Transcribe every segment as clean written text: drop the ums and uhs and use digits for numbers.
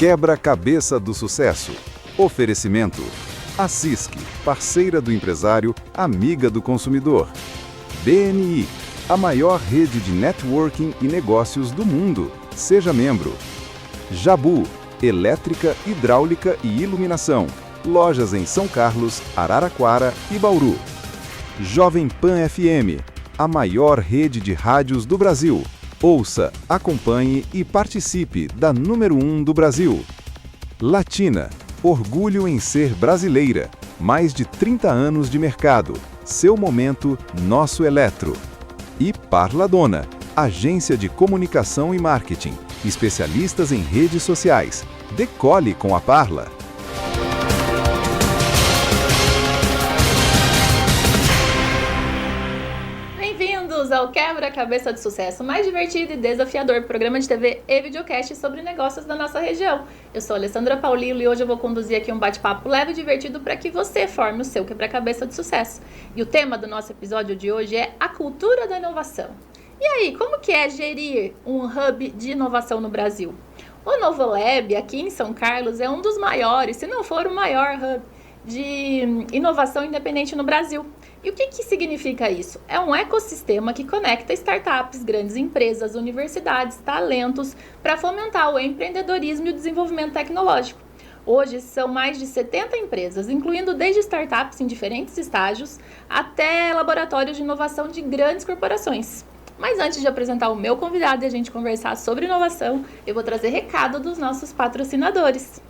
Quebra-cabeça do sucesso. Oferecimento. A CISC, parceira do empresário, amiga do consumidor. BNI, a maior rede de networking e negócios do mundo. Seja membro. Jabu, elétrica, hidráulica e iluminação. Lojas em São Carlos, Araraquara e Bauru. Jovem Pan FM, a maior rede de rádios do Brasil. Ouça, acompanhe e participe da número 1 do Brasil. Latina, orgulho em ser brasileira. Mais de 30 anos de mercado. Seu momento, nosso eletro. E Parladona, agência de comunicação e marketing. Especialistas em redes sociais. Decole com a Parla. Bem-vindos ao Quebra-Cabeça de Sucesso, mais divertido e desafiador programa de TV e videocast sobre negócios da nossa região. Eu sou a Alessandra Paulillo e hoje eu vou conduzir aqui um bate-papo leve e divertido para que você forme o seu quebra-cabeça de sucesso. E o tema do nosso episódio de hoje é a cultura da inovação. E aí, como que é gerir um hub de inovação no Brasil? O Novolab, aqui em São Carlos, é um dos maiores, se não for o maior hub de inovação independente no Brasil. E o que significa isso? É um ecossistema que conecta startups, grandes empresas, universidades, talentos, para fomentar o empreendedorismo e o desenvolvimento tecnológico. Hoje são mais de 70 empresas, incluindo desde startups em diferentes estágios até laboratórios de inovação de grandes corporações. Mas antes de apresentar o meu convidado e a gente conversar sobre inovação, eu vou trazer recado dos nossos patrocinadores.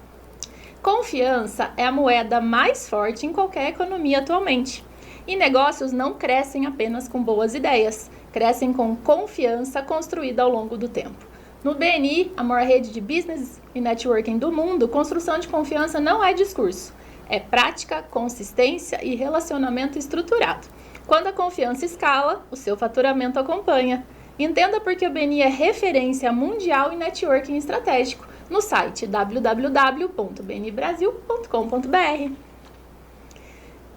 Confiança é a moeda mais forte em qualquer economia atualmente. E negócios não crescem apenas com boas ideias, crescem com confiança construída ao longo do tempo. No BNI, a maior rede de business e networking do mundo, construção de confiança não é discurso, é prática, consistência e relacionamento estruturado. Quando a confiança escala, o seu faturamento acompanha. Entenda por que o BNI é referência mundial em networking estratégico no site www.bnibrasil.com.br.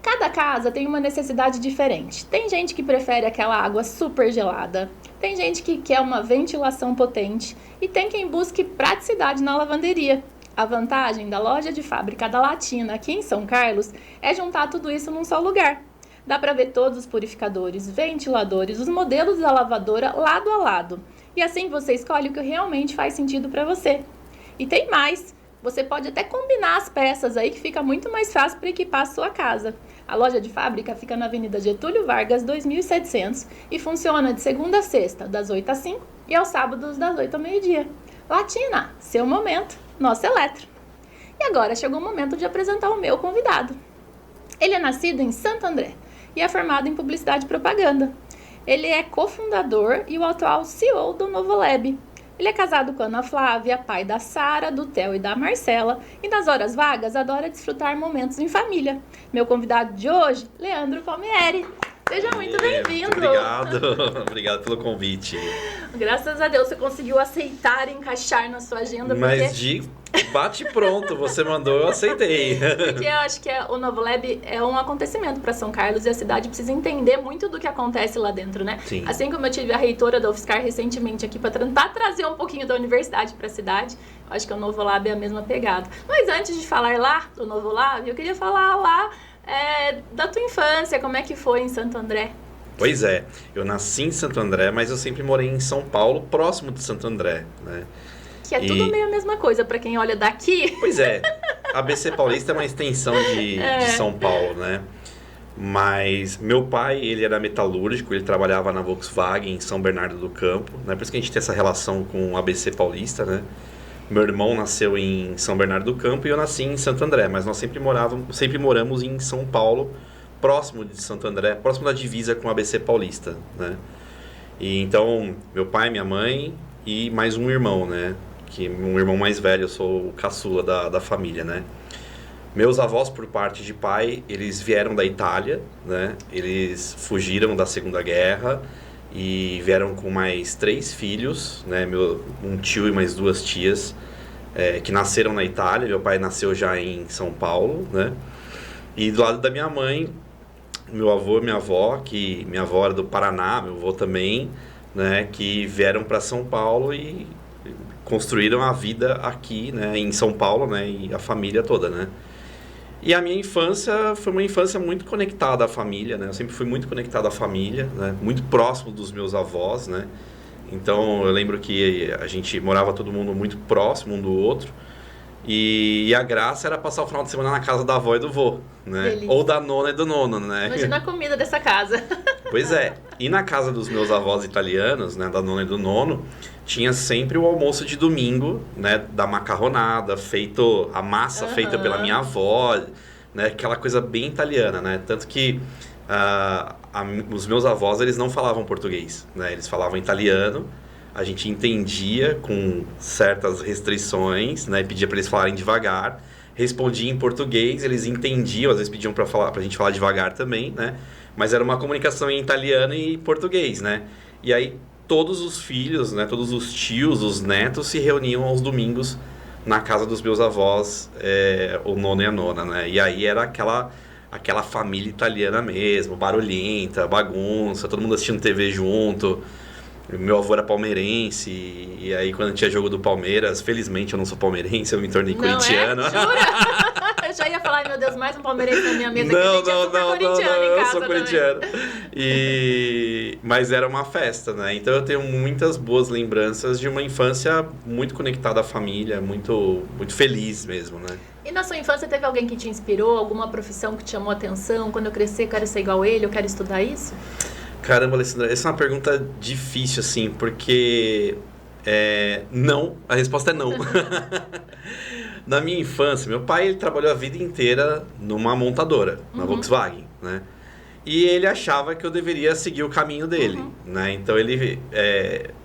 Cada casa tem uma necessidade diferente. Tem gente que prefere aquela água super gelada, tem gente que quer uma ventilação potente e tem quem busque praticidade na lavanderia. A vantagem da loja de fábrica da Latina aqui em São Carlos é juntar tudo isso num só lugar. Dá para ver todos os purificadores, ventiladores, os modelos da lavadora lado a lado. E assim você escolhe o que realmente faz sentido para você. E tem mais! Você pode até combinar as peças aí que fica muito mais fácil para equipar a sua casa. A loja de fábrica fica na Avenida Getúlio Vargas, 2700 e funciona de segunda a sexta, das 8 às 5 e aos sábados, das 8 ao meio-dia. Latina, seu momento, nosso eletro. E agora chegou o momento de apresentar o meu convidado. Ele é nascido em Santo André e é formado em Publicidade e Propaganda. Ele é cofundador e o atual CEO do Novolab. Ele é casado com a Ana Flávia, pai da Sara, do Theo e da Marcela, e nas horas vagas adora desfrutar momentos em família. Meu convidado de hoje, Leandro Palmieri. Seja muito bem-vindo. Obrigado, obrigado pelo convite. Graças a Deus você conseguiu aceitar e encaixar na sua agenda. Mas de bate pronto, você mandou, eu aceitei. Porque eu acho que o Novolab é um acontecimento para São Carlos e a cidade precisa entender muito do que acontece lá dentro, né? Sim. Assim como eu tive a reitora da UFSCar recentemente aqui para tentar trazer um pouquinho da universidade para a cidade, eu acho que o Novolab é a mesma pegada. Mas antes de falar lá do Novolab, eu queria falar lá da tua infância, como é que foi em Santo André? Pois é, eu nasci em Santo André, mas eu sempre morei em São Paulo, próximo de Santo André, né? Que é tudo meio a mesma coisa, para quem olha daqui. Pois é, a ABC Paulista é uma extensão de São Paulo, né? Mas meu pai, ele era metalúrgico, ele trabalhava na Volkswagen em São Bernardo do Campo, né? Por isso que a gente tem essa relação com a ABC Paulista, né? Meu irmão nasceu em São Bernardo do Campo e eu nasci em Santo André, mas nós sempre moramos em São Paulo, próximo de Santo André, próximo da divisa com a ABC Paulista, né? E então, meu pai, minha mãe e mais um irmão, né? Que um irmão mais velho, eu sou o caçula da família, né? Meus avós, por parte de pai, eles vieram da Itália, né? Eles fugiram da Segunda Guerra e vieram com mais 3 filhos, né? Um tio e mais 2 tias, que nasceram na Itália. Meu pai nasceu já em São Paulo, né? E do lado da minha mãe, meu avô e minha avó, que minha avó era do Paraná, meu avô também, né? Que vieram para São Paulo e construíram a vida aqui, né, em São Paulo, né, e a família toda, né. E a minha infância foi uma infância muito conectada à família, né, eu sempre fui muito conectado à família, né, muito próximo dos meus avós, né. Então eu lembro que a gente morava todo mundo muito próximo um do outro. E a graça era passar o final de semana na casa da avó e do vô, né? Delícia. Ou da nona e do nono, né? Imagina a comida dessa casa. Pois é. E na casa dos meus avós italianos, né, da nona e do nono, tinha sempre o almoço de domingo, né, da macarronada, a massa feita pela minha avó, né, aquela coisa bem italiana, né? Tanto que os meus avós, eles não falavam português, né? Eles falavam italiano. A gente entendia com certas restrições, né? Pedia para eles falarem devagar, respondia em português, eles entendiam, às vezes pediam para a gente falar devagar também, né? Mas era uma comunicação em italiano e português, né? E aí todos os filhos, né? Todos os tios, os netos se reuniam aos domingos na casa dos meus avós, o nono e a nona, né? E aí era aquela família italiana mesmo, barulhenta, bagunça, todo mundo assistindo TV junto. Meu avô era palmeirense, e aí quando tinha jogo do Palmeiras, felizmente eu não sou palmeirense, eu me tornei corintiano. Jura? Eu já ia falar, meu Deus, mais um palmeirense na minha mesa. Não, eu sou corintiano. Mas era uma festa, né? Então eu tenho muitas boas lembranças de uma infância muito conectada à família, muito, muito feliz mesmo, né? E na sua infância teve alguém que te inspirou, alguma profissão que te chamou a atenção? Quando eu crescer, eu quero ser igual a ele, eu quero estudar isso? Caramba, Alessandra, essa é uma pergunta difícil, assim, porque não, a resposta é não. Na minha infância, meu pai ele trabalhou a vida inteira numa montadora, na Volkswagen, né? E ele achava que eu deveria seguir o caminho dele, né? Então ele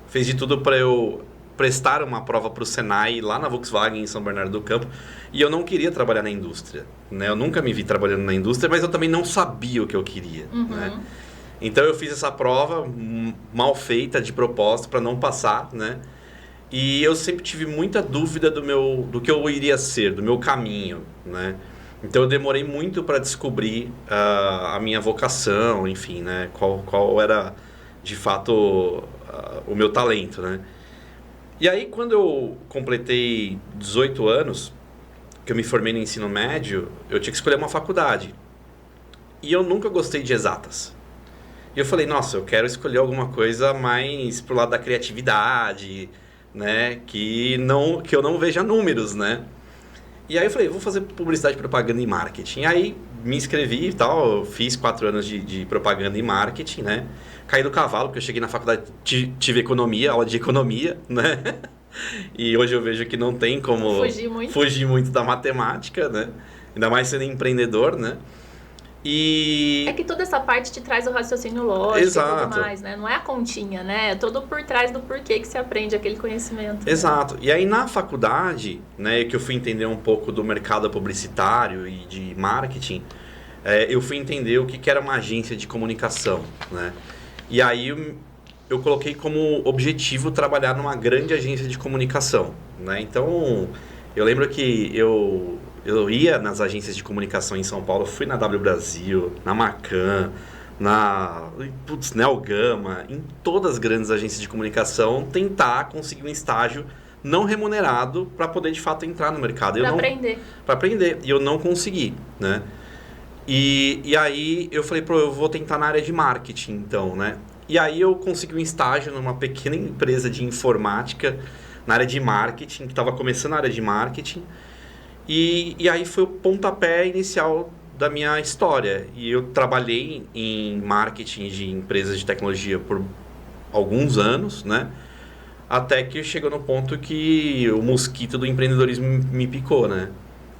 fez de tudo para eu prestar uma prova para o Senai lá na Volkswagen em São Bernardo do Campo, e eu não queria trabalhar na indústria, né? Eu nunca me vi trabalhando na indústria, mas eu também não sabia o que eu queria, né? Então eu fiz essa prova mal feita de propósito para não passar, né? E eu sempre tive muita dúvida do que eu iria ser, do meu caminho, né? Então eu demorei muito para descobrir a minha vocação, enfim, né? Qual era de fato o meu talento, né? E aí quando eu completei 18 anos, que eu me formei no ensino médio, eu tinha que escolher uma faculdade. E eu nunca gostei de exatas. E eu falei, nossa, eu quero escolher alguma coisa mais pro lado da criatividade, né? Que eu não veja números, né? E aí eu falei, vou fazer publicidade, propaganda e marketing. E aí me inscrevi e tal, fiz 4 anos de propaganda e marketing, né? Caí do cavalo, porque eu cheguei na faculdade, tive economia, aula de economia, né? E hoje eu vejo que não tem como fugir muito da matemática, né? Ainda mais sendo empreendedor, né? E... É que toda essa parte te traz o raciocínio lógico. Exato. E tudo mais, né? Não é a continha, né? É todo por trás do porquê que se aprende aquele conhecimento. Exato. Né? E aí na faculdade, né, que eu fui entender um pouco do mercado publicitário e de marketing, eu fui entender o que era uma agência de comunicação, né? E aí eu coloquei como objetivo trabalhar numa grande agência de comunicação, né? Então, eu lembro que eu ia nas agências de comunicação em São Paulo, fui na W Brasil, na Marcan, na Nelgama, em todas as grandes agências de comunicação, tentar conseguir um estágio não remunerado para poder de fato entrar no mercado. Para aprender. E eu não consegui, né? E aí eu falei, eu vou tentar na área de marketing, então, né? E aí eu consegui um estágio numa pequena empresa de informática na área de marketing, que estava começando a área de marketing. E aí foi o pontapé inicial da minha história. E eu trabalhei em marketing de empresas de tecnologia por alguns anos, né? Até que chegou no ponto que o mosquito do empreendedorismo me picou, né?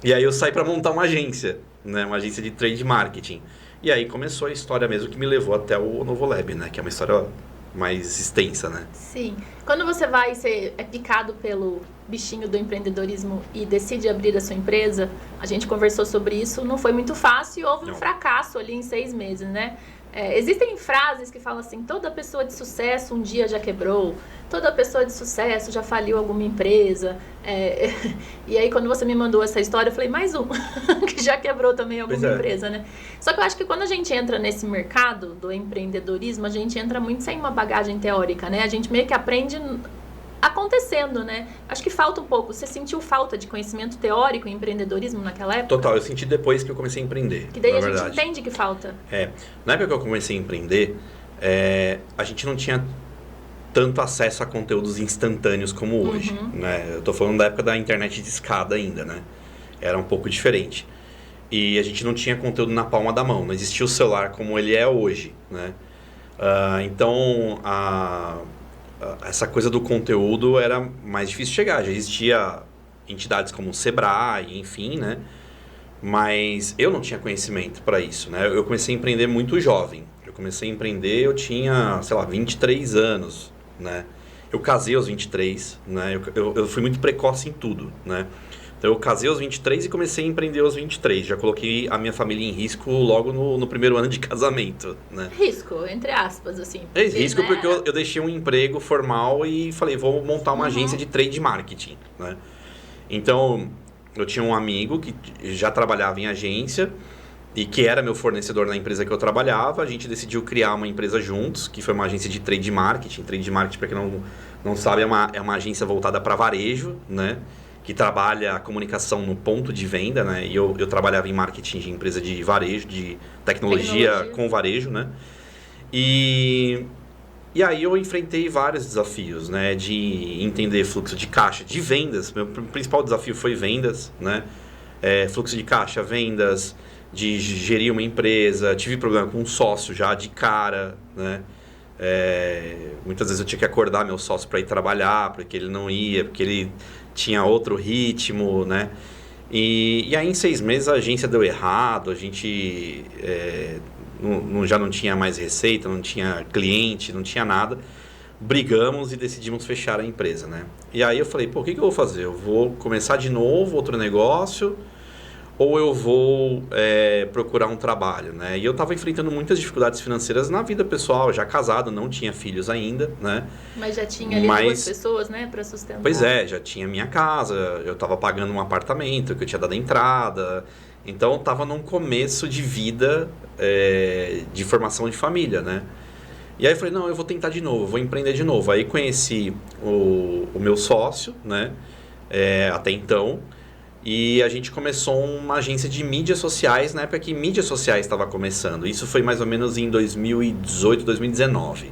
E aí eu saí para montar uma agência, né? Uma agência de trade marketing. E aí começou a história mesmo que me levou até o Novolab, né? Que é uma história mais extensa, né? Sim. Quando você é picado pelo bichinho do empreendedorismo e decide abrir a sua empresa, a gente conversou sobre isso, não foi muito fácil e houve um fracasso ali em 6 meses, né? Existem frases que falam assim, toda pessoa de sucesso um dia já quebrou, toda pessoa de sucesso já faliu alguma empresa. E aí quando você me mandou essa história, eu falei, mais um, que já quebrou também alguma empresa, né? Só que eu acho que quando a gente entra nesse mercado do empreendedorismo, a gente entra muito sem uma bagagem teórica, né? A gente meio que aprende acontecendo, né? Acho que falta um pouco. Você sentiu falta de conhecimento teórico em empreendedorismo naquela época? Total, eu senti depois que eu comecei a empreender. Que daí na a verdade. gente entende que falta. Na época que eu comecei a empreender, a gente não tinha tanto acesso a conteúdos instantâneos como hoje, né? Eu tô falando da época da internet de escada ainda, né? Era um pouco diferente. E a gente não tinha conteúdo na palma da mão, não existia o celular como ele é hoje, né? Então, essa coisa do conteúdo era mais difícil de chegar. Já existia entidades como o Sebrae, enfim, né? Mas eu não tinha conhecimento para isso, né? Eu comecei a empreender muito jovem. Eu comecei a empreender, eu tinha, sei lá, 23 anos, né? Eu casei aos 23, né? Eu fui muito precoce em tudo, né? Então eu casei aos 23 e comecei a empreender aos 23. Já coloquei a minha família em risco logo no primeiro ano de casamento, né? Risco, entre aspas, assim. Risco, né? porque eu deixei um emprego formal e falei, vou montar uma agência de trade marketing, né? Então, eu tinha um amigo que já trabalhava em agência e que era meu fornecedor na empresa que eu trabalhava. A gente decidiu criar uma empresa juntos, que foi uma agência de trade marketing. Trade marketing, para quem não sabe, é uma agência voltada para varejo, né? Que trabalha a comunicação no ponto de venda, né? E eu trabalhava em marketing de empresa de varejo, de tecnologia com varejo, né? E aí eu enfrentei vários desafios, né? De entender fluxo de caixa, de vendas. Meu principal desafio foi vendas, né? Fluxo de caixa, vendas, de gerir uma empresa. Tive problema com um sócio já de cara, né? Muitas vezes eu tinha que acordar meu sócio para ir trabalhar, porque ele não ia, porque ele tinha outro ritmo, né? E aí em 6 meses a agência deu errado, a gente já não tinha mais receita, não tinha cliente, não tinha nada. Brigamos e decidimos fechar a empresa, né? E aí eu falei, pô, o que eu vou fazer? Eu vou começar de novo outro negócio ou eu vou procurar um trabalho, né? E eu estava enfrentando muitas dificuldades financeiras na vida pessoal, já casado, não tinha filhos ainda, né? Mas já tinha ali 2 pessoas, né, para sustentar. Pois já tinha minha casa, eu estava pagando um apartamento que eu tinha dado entrada, então estava num começo de vida de formação de família, né? E aí eu falei, não, eu vou tentar de novo, vou empreender de novo. Aí conheci o meu sócio, né, até então, e a gente começou uma agência de mídias sociais, na época que mídias sociais estava começando. Isso foi mais ou menos em 2018, 2019.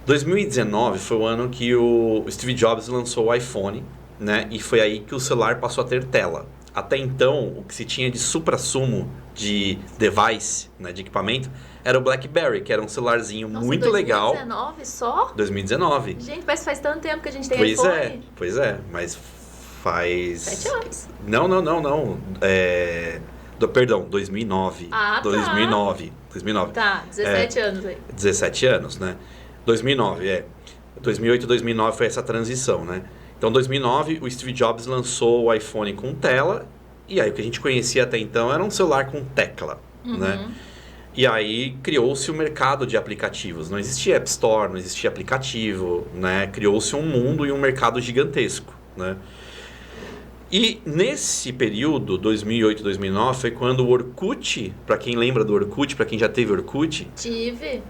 2019 foi o ano que o Steve Jobs lançou o iPhone, né? E foi aí que o celular passou a ter tela. Até então, o que se tinha de suprassumo de device, né, de equipamento, era o BlackBerry, que era um celularzinho muito legal. 2019 só? 2019. Gente, mas faz tanto tempo que a gente tem iPhone. Pois é, mas faz... 7 anos. Não. Perdão, 2009. Ah, tá. 2009. Tá, 17 anos aí. 17 anos, né? 2009, 2008 e 2009 foi essa transição, né? Então, em 2009, o Steve Jobs lançou o iPhone com tela. E aí, o que a gente conhecia até então era um celular com tecla, né? E aí, criou-se o mercado de aplicativos. Não existia App Store, não existia aplicativo, né? Criou-se um mundo e um mercado gigantesco, né? E nesse período, 2008, 2009, foi quando o Orkut, para quem lembra do Orkut, para quem já teve Orkut,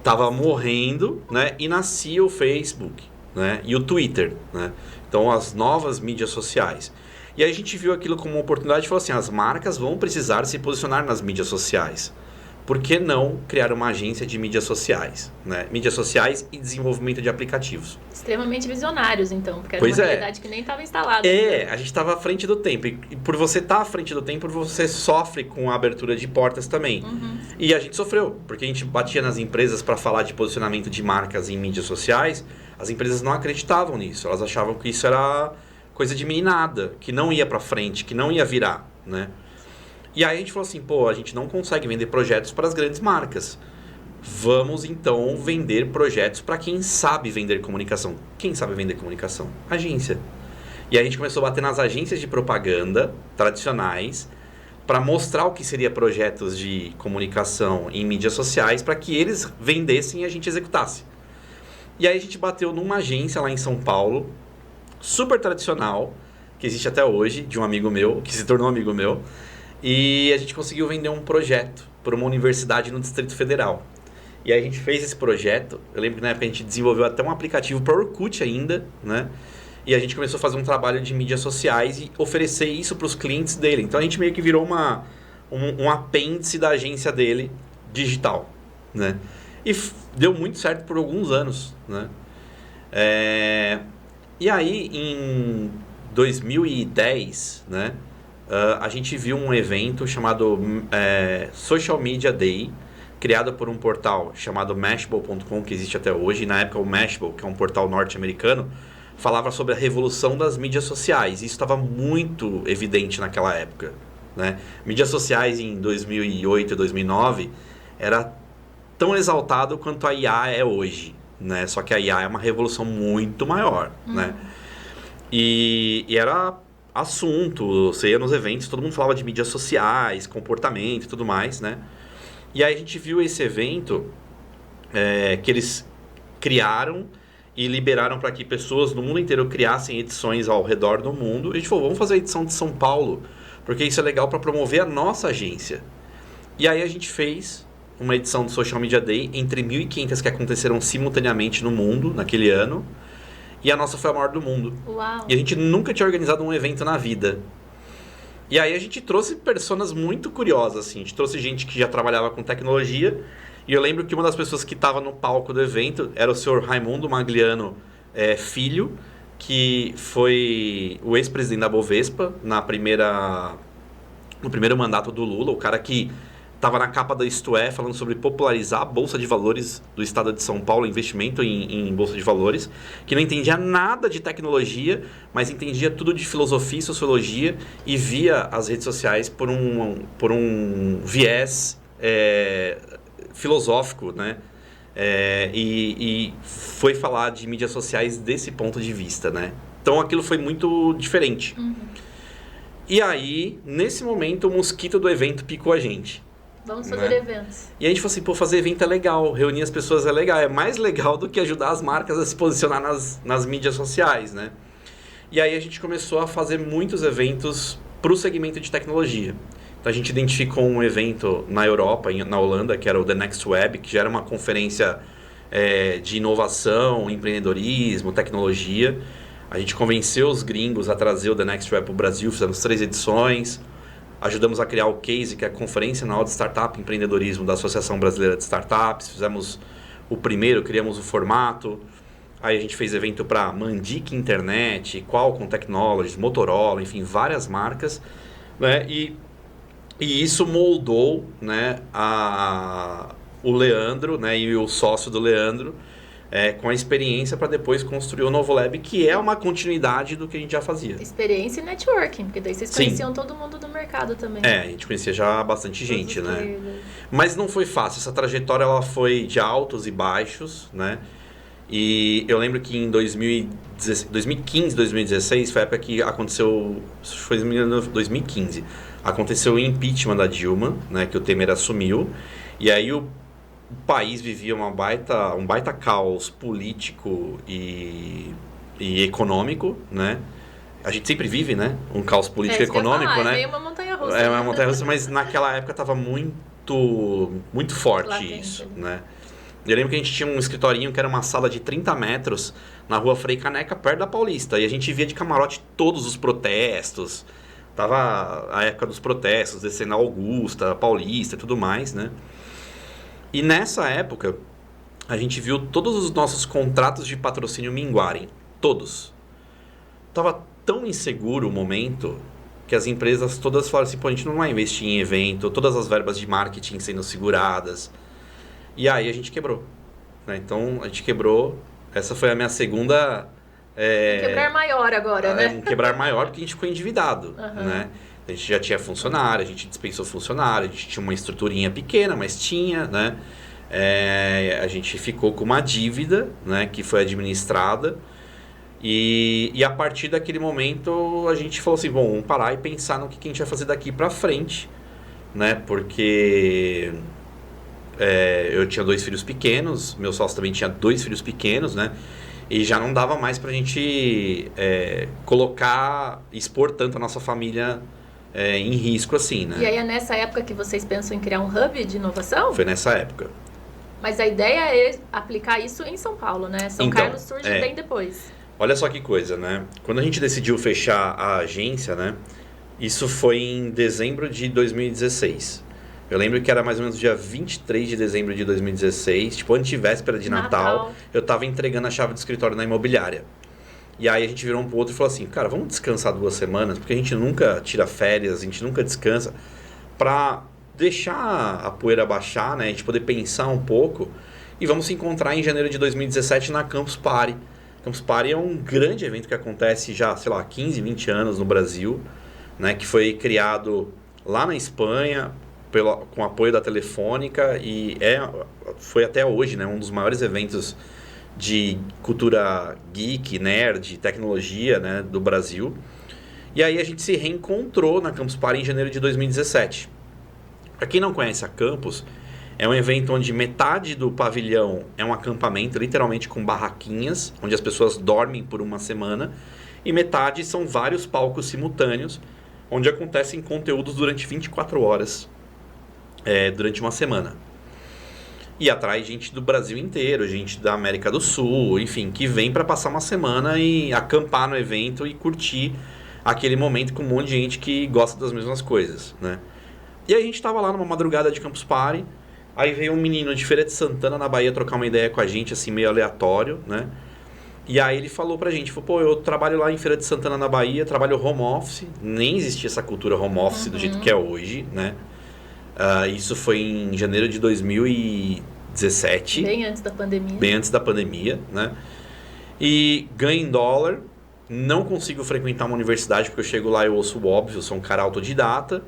tava morrendo, né? E nascia o Facebook, né? E o Twitter, né? Então, as novas mídias sociais. E aí a gente viu aquilo como uma oportunidade e falou assim, as marcas vão precisar se posicionar nas mídias sociais. Por que não criar uma agência de mídias sociais, né? Mídias sociais e desenvolvimento de aplicativos. Extremamente visionários, então, porque era uma realidade que nem estava instalada. A gente estava à frente do tempo. E por você estar à frente do tempo, você sofre com a abertura de portas também. E a gente sofreu, porque a gente batia nas empresas para falar de posicionamento de marcas em mídias sociais. As empresas não acreditavam nisso. Elas achavam que isso era coisa de meninada, que não ia para frente, que não ia virar, né? E aí a gente falou assim, pô, a gente não consegue vender projetos para as grandes marcas. Vamos então vender projetos para quem sabe vender comunicação. Quem sabe vender comunicação? Agência. E aí a gente começou a bater nas agências de propaganda tradicionais para mostrar o que seria projetos de comunicação em mídias sociais para que eles vendessem e a gente executasse. E aí a gente bateu numa agência lá em São Paulo, super tradicional, que existe até hoje, de um amigo meu, que se tornou um amigo meu. E a gente conseguiu vender um projeto para uma universidade no Distrito Federal. E aí a gente fez esse projeto. Eu lembro que na época a gente desenvolveu até um aplicativo para Orkut ainda, né? E a gente começou a fazer um trabalho de mídias sociais e oferecer isso para os clientes dele. Então a gente meio que virou um apêndice da agência dele, digital, né? E deu muito certo por alguns anos, né? E aí, em 2010, né? A gente viu um evento chamado Social Media Day, criado por um portal chamado Mashable.com, que existe até hoje. E na época o Mashable, que é um portal norte-americano, falava sobre a revolução das mídias sociais. Isso estava muito evidente naquela época, né? Mídias sociais em 2008 e 2009 era tão exaltado quanto a IA é hoje, né? Só que a IA é uma revolução muito maior, né? E era assunto, você ia nos eventos, todo mundo falava de mídias sociais, comportamento e tudo mais, né? E aí a gente viu esse evento que eles criaram e liberaram para que pessoas no mundo inteiro criassem edições ao redor do mundo. E a gente falou, vamos fazer a edição de São Paulo, porque isso é legal para promover a nossa agência. E aí a gente fez uma edição do Social Media Day entre 1.500 que aconteceram simultaneamente no mundo, naquele ano. E a nossa foi a maior do mundo. Uau. E a gente nunca tinha organizado um evento na vida. E aí a gente trouxe personas muito curiosas, assim. A gente trouxe gente que já trabalhava com tecnologia. E eu lembro que uma das pessoas que estava no palco do evento era o senhor Raimundo Magliano Filho, que foi o ex-presidente da Bovespa no primeiro mandato do Lula, o cara que estava na capa da Isto É, falando sobre popularizar a Bolsa de Valores do Estado de São Paulo, investimento em Bolsa de Valores, que não entendia nada de tecnologia, mas entendia tudo de filosofia e sociologia e via as redes sociais por um viés filosófico, né? E foi falar de mídias sociais desse ponto de vista, né? Então aquilo foi muito diferente. E aí, nesse momento, o mosquito do evento picou a gente. Vamos fazer eventos. E a gente falou assim, fazer evento é legal, reunir as pessoas é legal, é mais legal do que ajudar as marcas a se posicionar nas mídias sociais, né? E aí a gente começou a fazer muitos eventos para o segmento de tecnologia. Então a gente identificou um evento na Europa, na Holanda, que era o The Next Web, que já era uma conferência de inovação, empreendedorismo, tecnologia. A gente convenceu os gringos a trazer o The Next Web para o Brasil, fizemos 3 edições. Ajudamos a criar o CASE, que é a Conferência Anual de Startup e Empreendedorismo da Associação Brasileira de Startups. Fizemos o primeiro, criamos o formato. Aí a gente fez evento para Mandic Internet, Qualcomm Technologies, Motorola, enfim, várias marcas, né? E isso moldou, né, o Leandro, né, e o sócio do Leandro, com a experiência para depois construir o Novo Lab, que é uma continuidade do que a gente já fazia. Experiência e networking, porque daí vocês conheciam todo mundo do mercado também. A gente conhecia já bastante gente, né? Mas não foi fácil, essa trajetória ela foi de altos e baixos, né? E eu lembro que em 2015, 2016, foi a época que aconteceu, foi em 2015, aconteceu o impeachment da Dilma, né, que o Temer assumiu, e aí o país vivia um baita caos político e econômico, né? A gente sempre vive, né? Um caos político e econômico, né? É uma montanha-russa. É uma montanha-russa, mas naquela época estava muito forte latente, isso, né? Eu lembro que a gente tinha um escritorinho que era uma sala de 30 metros na rua Frei Caneca, perto da Paulista. E a gente via de camarote todos os protestos. Tava a época dos protestos, descendo a Augusta, Paulista e tudo mais, né? E nessa época, a gente viu todos os nossos contratos de patrocínio minguarem. Todos. Tava tão inseguro o momento que as empresas todas falaram assim, a gente não vai investir em evento, todas as verbas de marketing sendo seguradas. E aí a gente quebrou, né? Então, a gente quebrou. Essa foi a minha segunda... quebrar maior agora, né? Um quebrar maior porque a gente ficou endividado, né? A gente já tinha funcionário, a gente dispensou funcionário, a gente tinha uma estruturinha pequena, mas tinha, né? A gente ficou com uma dívida, né? Que foi administrada. E a partir daquele momento, a gente falou assim, vamos parar e pensar no que a gente vai fazer daqui pra frente, né? Porque... eu tinha 2 filhos pequenos, meu sócio também tinha 2 filhos pequenos, né? E já não dava mais pra gente expor tanto a nossa família em risco assim, né? E aí é nessa época que vocês pensam em criar um hub de inovação? Foi nessa época. Mas a ideia é aplicar isso em São Paulo, né? São Carlos surge bem depois. Olha só que coisa, né? Quando a gente decidiu fechar a agência, né? Isso foi em dezembro de 2016. Eu lembro que era mais ou menos dia 23 de dezembro de 2016, tipo antevéspera de Natal, eu tava entregando a chave do escritório na imobiliária. E aí a gente virou um pro outro e falou assim, cara, vamos descansar 2 semanas, porque a gente nunca tira férias, a gente nunca descansa, pra deixar a poeira baixar, né? A gente poder pensar um pouco, e vamos se encontrar em janeiro de 2017 na Campus Party. Campus Party é um grande evento que acontece já, sei lá, 15, 20 anos no Brasil, né? Que foi criado lá na Espanha, com apoio da Telefônica, e foi até hoje, né, um dos maiores eventos de cultura geek, nerd, tecnologia, né, do Brasil. E aí a gente se reencontrou na Campus Party em janeiro de 2017. Para quem não conhece a Campus, é um evento onde metade do pavilhão é um acampamento, literalmente com barraquinhas, onde as pessoas dormem por uma semana, e metade são vários palcos simultâneos, onde acontecem conteúdos durante 24 horas, durante uma semana. E atrai gente do Brasil inteiro, gente da América do Sul, enfim, que vem para passar uma semana e acampar no evento e curtir aquele momento com um monte de gente que gosta das mesmas coisas, né? E aí a gente tava lá numa madrugada de Campus Party, aí veio um menino de Feira de Santana, na Bahia, trocar uma ideia com a gente, assim, meio aleatório, né? E aí ele falou pra gente, falou, pô, eu trabalho lá em Feira de Santana, na Bahia, trabalho home office, nem existia essa cultura home office do jeito que é hoje, né? Isso foi em janeiro de 2017. Bem antes da pandemia. Bem antes da pandemia, né? E ganho em dólar, não consigo frequentar uma universidade porque eu chego lá e eu ouço o óbvio, eu sou um cara autodidata.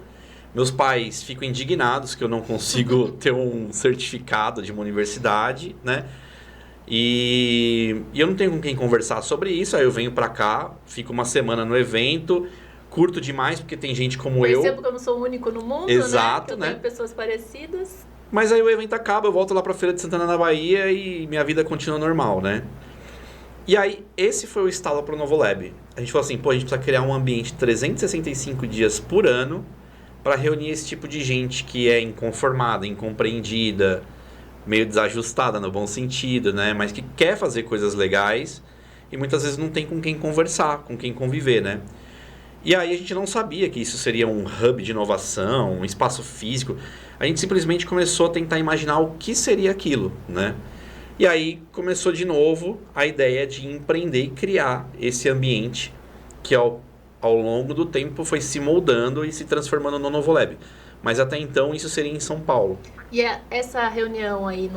Meus pais ficam indignados que eu não consigo ter um certificado de uma universidade, né? E eu não tenho com quem conversar sobre isso, aí eu venho pra cá, fico uma semana no evento, curto demais porque tem gente como eu. Percebo que eu não sou o único no mundo, exato, né? Eu tenho pessoas parecidas. Mas aí o evento acaba, eu volto lá pra Feira de Santana, na Bahia, e minha vida continua normal, né? E aí, esse foi o estalo pro Novolab. A gente falou assim, pô, a gente precisa criar um ambiente 365 dias por ano para reunir esse tipo de gente que é inconformada, incompreendida, meio desajustada no bom sentido, né? Mas que quer fazer coisas legais e muitas vezes não tem com quem conversar, com quem conviver, né? E aí a gente não sabia que isso seria um hub de inovação, um espaço físico. A gente simplesmente começou a tentar imaginar o que seria aquilo, né? E aí começou de novo a ideia de empreender e criar esse ambiente que ao longo do tempo foi se moldando e se transformando no Novolab. Mas até então isso seria em São Paulo. E essa reunião aí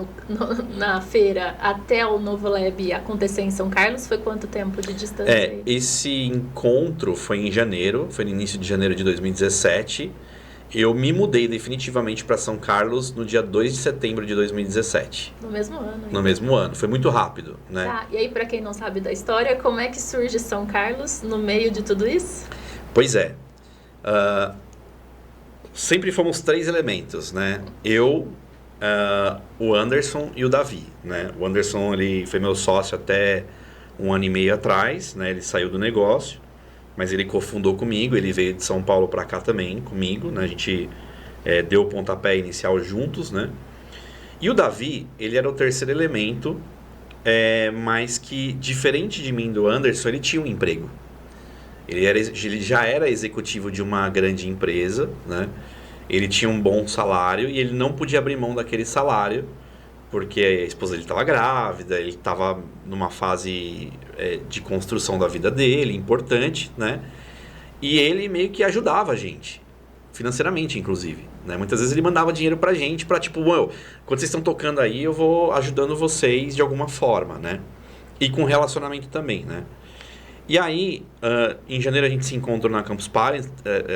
na feira até o Novolab acontecer em São Carlos foi quanto tempo de distância? Esse encontro foi em janeiro, foi no início de janeiro de 2017. Eu me mudei definitivamente para São Carlos no dia 2 de setembro de 2017. No mesmo ano. No mesmo ano. Foi muito rápido, né? Tá, e aí para quem não sabe da história, como é que surge São Carlos no meio de tudo isso? Pois é. Sempre fomos 3 elementos, né? Eu, o Anderson e o Davi, né? O Anderson, ele foi meu sócio até 1 ano e meio atrás, né? Ele saiu do negócio. Mas ele cofundou comigo, ele veio de São Paulo para cá também comigo, né? A gente deu o pontapé inicial juntos, né? E o Davi, ele era o terceiro elemento, mas que, diferente de mim do Anderson, ele tinha um emprego. Ele já era executivo de uma grande empresa, né? Ele tinha um bom salário e ele não podia abrir mão daquele salário, porque a esposa dele estava grávida, ele estava numa fase de construção da vida dele, importante, né? E ele meio que ajudava a gente, financeiramente, inclusive, né? Muitas vezes ele mandava dinheiro pra gente, pra tipo, quando vocês estão tocando aí, eu vou ajudando vocês de alguma forma, né? E com relacionamento também, né? E aí, em janeiro a gente se encontrou na Campus Party,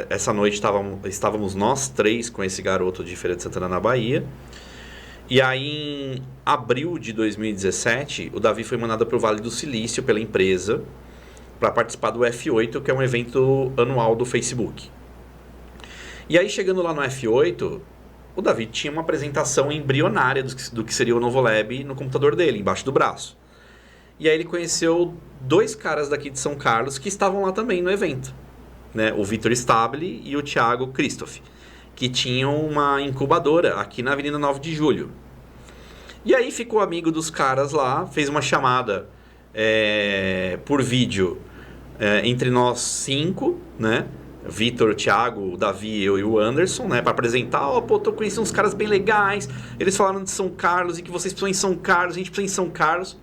essa noite estávamos nós 3 com esse garoto de Feira de Santana, na Bahia. E aí, em abril de 2017, o Davi foi mandado para o Vale do Silício pela empresa para participar do F8, que é um evento anual do Facebook. E aí, chegando lá no F8, o Davi tinha uma apresentação embrionária do que seria o Novolab no computador dele, embaixo do braço. E aí ele conheceu 2 caras daqui de São Carlos que estavam lá também no evento, né? O Vitor Stabile e o Thiago Christoph, que tinham uma incubadora aqui na Avenida 9 de Julho. E aí ficou amigo dos caras lá, fez uma chamada por vídeo entre nós 5, né? Vitor, Thiago, o Davi, eu e o Anderson, né? Pra apresentar, tô conhecendo uns caras bem legais. Eles falaram de São Carlos e que vocês precisam em São Carlos, a gente precisa em São Carlos.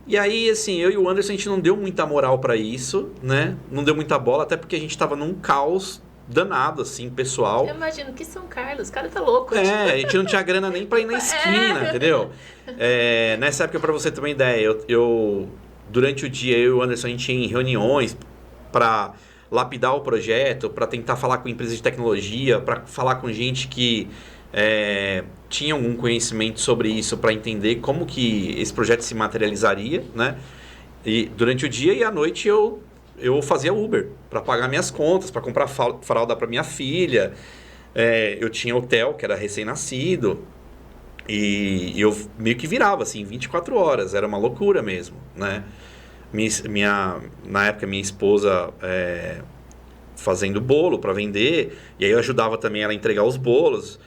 E aí, assim, eu e o Anderson, a gente não deu muita moral pra isso, né? Não deu muita bola, até porque a gente tava num caos danado, assim, pessoal. Eu imagino que São Carlos, o cara tá louco. A gente não tinha grana nem pra ir na esquina, entendeu? Nessa época, pra você ter uma ideia, durante o dia, eu e o Anderson, a gente ia em reuniões pra lapidar o projeto, para tentar falar com empresas de tecnologia, para falar com gente que tinha algum conhecimento sobre isso, para entender como que esse projeto se materializaria, né? E durante o dia e à noite eu fazia Uber para pagar minhas contas, para comprar fralda para minha filha. Eu tinha hotel, que era recém-nascido, e eu meio que virava assim 24 horas, era uma loucura mesmo, né? Na época, minha esposa fazendo bolo para vender, e aí eu ajudava também ela a entregar os bolos.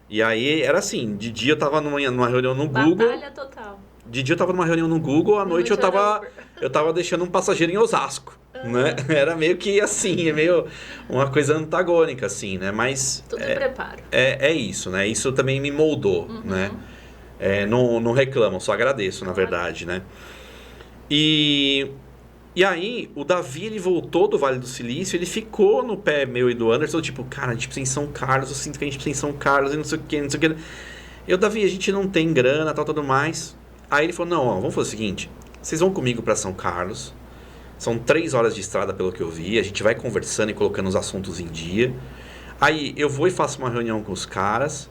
E aí era assim, de dia eu tava numa reunião no Google. Batalha total. De dia eu tava numa reunião no Google, à noite eu tava deixando um passageiro em Osasco, né? Era meio que assim, meio uma coisa antagônica, assim, né? Mas tudo em preparo. É isso, né? Isso também me moldou, né? Não reclamo, só agradeço, na verdade, né? E aí, o Davi, ele voltou do Vale do Silício, ele ficou no pé meu e do Anderson, tipo, cara, a gente precisa ir em São Carlos, eu sinto que a gente precisa ir em São Carlos, e não sei o que, não sei o que. Eu, Davi, a gente não tem grana, tal, tudo mais. Aí ele falou, não, vamos fazer o seguinte, vocês vão comigo pra São Carlos, são 3 horas de estrada pelo que eu vi, a gente vai conversando e colocando os assuntos em dia. Aí eu vou e faço uma reunião com os caras,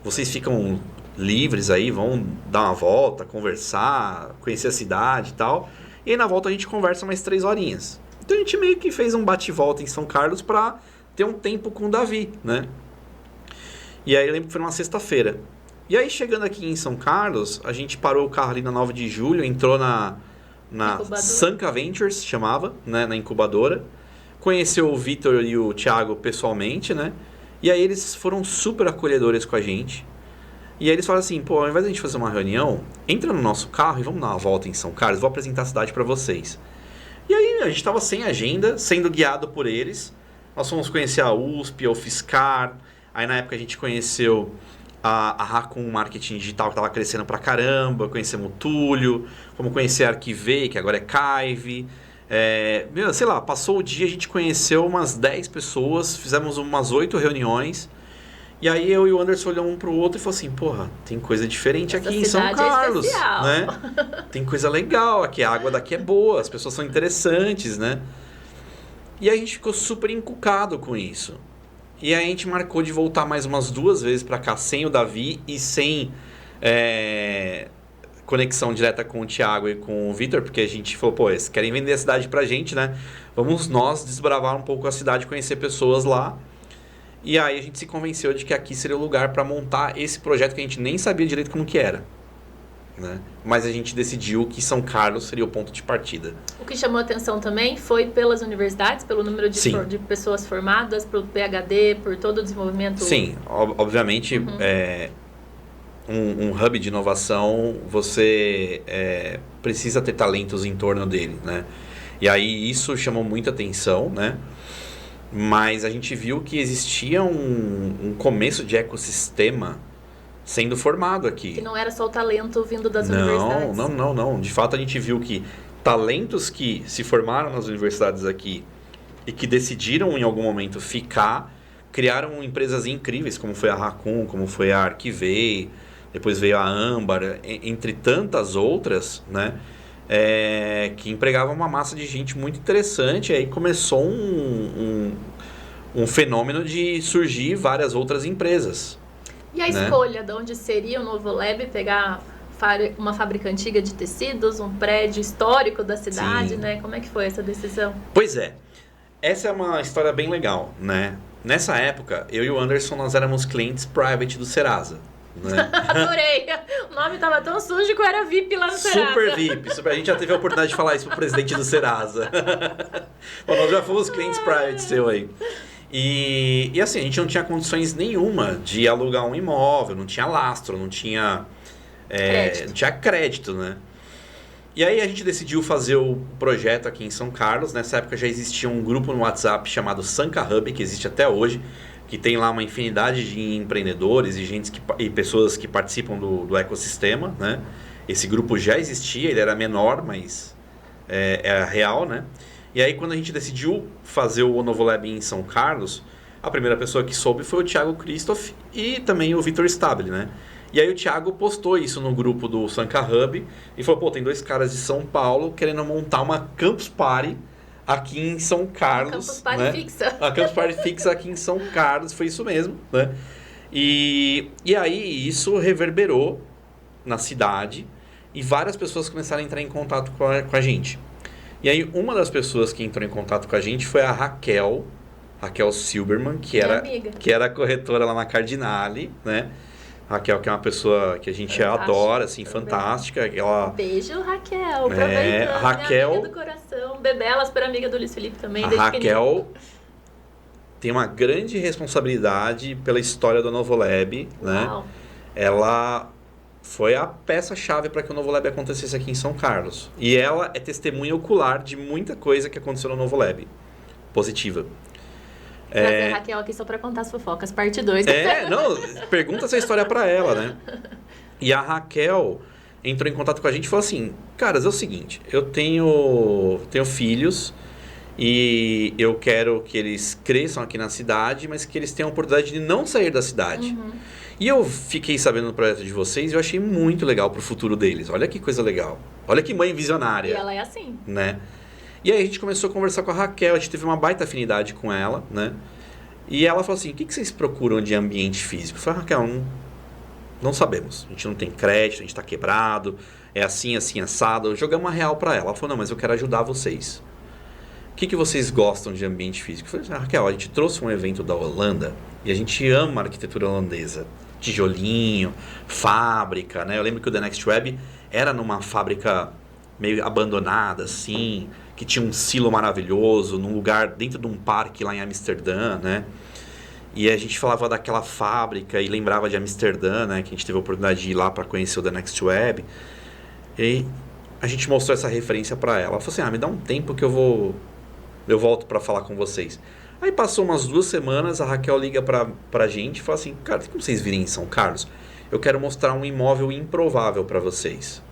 vocês ficam livres aí, vão dar uma volta, conversar, conhecer a cidade e tal. E aí na volta a gente conversa mais 3 horinhas. Então a gente meio que fez um bate-volta em São Carlos pra ter um tempo com o Davi, né? E aí eu lembro que foi numa sexta-feira. E aí chegando aqui em São Carlos, a gente parou o carro ali na 9 de julho, entrou na Sanca Ventures, chamava, né? Na incubadora. Conheceu o Vitor e o Thiago pessoalmente, né? E aí eles foram super acolhedores com a gente. E aí eles falaram assim, ao invés de a gente fazer uma reunião, entra no nosso carro e vamos dar uma volta em São Carlos, vou apresentar a cidade para vocês. E aí a gente estava sem agenda, sendo guiado por eles. Nós fomos conhecer a USP, a UFSCar, aí na época a gente conheceu a Raccoon Marketing Digital, que estava crescendo pra caramba, conhecemos o Túlio, fomos conhecer a Arquivei, que agora é Caive. Sei lá, passou o dia, a gente conheceu umas 10 pessoas, fizemos umas 8 reuniões. E aí eu e o Anderson olhamos um pro outro e falou assim, tem coisa diferente aqui em São Carlos, né? Tem coisa legal aqui, a água daqui é boa, as pessoas são interessantes, né? E aí a gente ficou super encucado com isso. E aí a gente marcou de voltar mais umas 2 vezes pra cá, sem o Davi e sem conexão direta com o Thiago e com o Vitor, porque a gente falou, eles querem vender a cidade pra gente, né? Vamos nós desbravar um pouco a cidade, conhecer pessoas lá. E aí a gente se convenceu de que aqui seria o lugar para montar esse projeto que a gente nem sabia direito como que era, né? Mas a gente decidiu que São Carlos seria o ponto de partida. O que chamou a atenção também foi pelas universidades, pelo número de pessoas formadas, pelo PhD, por todo o desenvolvimento. Sim, obviamente, um hub de inovação, você precisa ter talentos em torno dele, né? E aí isso chamou muita atenção, né? Mas a gente viu que existia um começo de ecossistema sendo formado aqui. Que não era só o talento vindo das universidades. Não. De fato, a gente viu que talentos que se formaram nas universidades aqui e que decidiram em algum momento ficar, criaram empresas incríveis, como foi a Raccoon, como foi a Arquivei, depois veio a Âmbar, entre tantas outras, né? Que empregava uma massa de gente muito interessante. Aí começou um fenômeno de surgir várias outras empresas. E a escolha de onde seria o novo lab, pegar uma fábrica antiga de tecidos, um prédio histórico da cidade, né? Como é que foi essa decisão? Pois é, essa é uma história bem legal, né? Nessa época, eu e o Anderson, nós éramos clientes private do Serasa. Né? Adorei! O nome tava tão sujo que eu era VIP lá no Serasa. Super VIP. A gente já teve a oportunidade de falar isso pro presidente do Serasa. Bom, nós já fomos clientes private seu aí. E assim, a gente não tinha condições nenhuma de alugar um imóvel, não tinha lastro, não tinha não tinha crédito, né? E aí a gente decidiu fazer o projeto aqui em São Carlos. Nessa época já existia um grupo no WhatsApp chamado Sanca Hub, que existe até hoje, que tem lá uma infinidade de empreendedores e pessoas que participam do ecossistema, né? Esse grupo já existia, ele era menor, mas era real, né? E aí quando a gente decidiu fazer o Novolab em São Carlos, a primeira pessoa que soube foi o Thiago Christoph e também o Vitor Stabile, né? E aí o Thiago postou isso no grupo do Sanca Hub e falou, pô, tem 2 caras de São Paulo querendo montar uma Campus Party aqui em São Carlos. Campus Party, né? Fixa. A Campus Party fixa aqui em São Carlos, foi isso mesmo, né? E aí isso reverberou na cidade e várias pessoas começaram a entrar em contato com a gente. E aí uma das pessoas que entrou em contato com a gente foi a Raquel Silberman, que era a corretora lá na Cardinale, né? Raquel, que é uma pessoa que a gente adora, assim, fantástica. Ela... Beijo, Raquel. Aproveitando, Raquel, minha amiga do coração. Bebela, super amiga do Luiz Felipe também. A Raquel tem uma grande responsabilidade pela história do Novolab, né? Ela foi a peça-chave para que o Novolab acontecesse aqui em São Carlos. E ela é testemunha ocular de muita coisa que aconteceu no Novolab. Positiva. Trazer a Raquel aqui só pra contar as fofocas, parte 2. Pergunta essa história pra ela, né? E a Raquel entrou em contato com a gente e falou assim, caras, é o seguinte, eu tenho filhos e eu quero que eles cresçam aqui na cidade, mas que eles tenham a oportunidade de não sair da cidade. Uhum. E eu fiquei sabendo do projeto de vocês e eu achei muito legal pro futuro deles. Olha que coisa legal. Olha que mãe visionária. E ela é assim. Né? E aí a gente começou a conversar com a Raquel, a gente teve uma baita afinidade com ela, né? E ela falou assim, o que vocês procuram de ambiente físico? Eu falei, Raquel, não sabemos. A gente não tem crédito, a gente está quebrado, é assim, assim, assado. Jogamos uma real para ela. Ela falou, não, mas eu quero ajudar vocês. O que vocês gostam de ambiente físico? Eu falei, Raquel, a gente trouxe um evento da Holanda e a gente ama a arquitetura holandesa. Tijolinho, fábrica, né? Eu lembro que o The Next Web era numa fábrica meio abandonada, assim, que tinha um silo maravilhoso, num lugar dentro de um parque lá em Amsterdã, né? E a gente falava daquela fábrica e lembrava de Amsterdã, né? Que a gente teve a oportunidade de ir lá para conhecer o The Next Web. E a gente mostrou essa referência para ela. Ela falou assim, me dá um tempo que eu volto para falar com vocês. Aí passou umas 2 semanas, a Raquel liga pra gente e fala assim, cara, tem como vocês virem em São Carlos? Eu quero mostrar um imóvel improvável para vocês.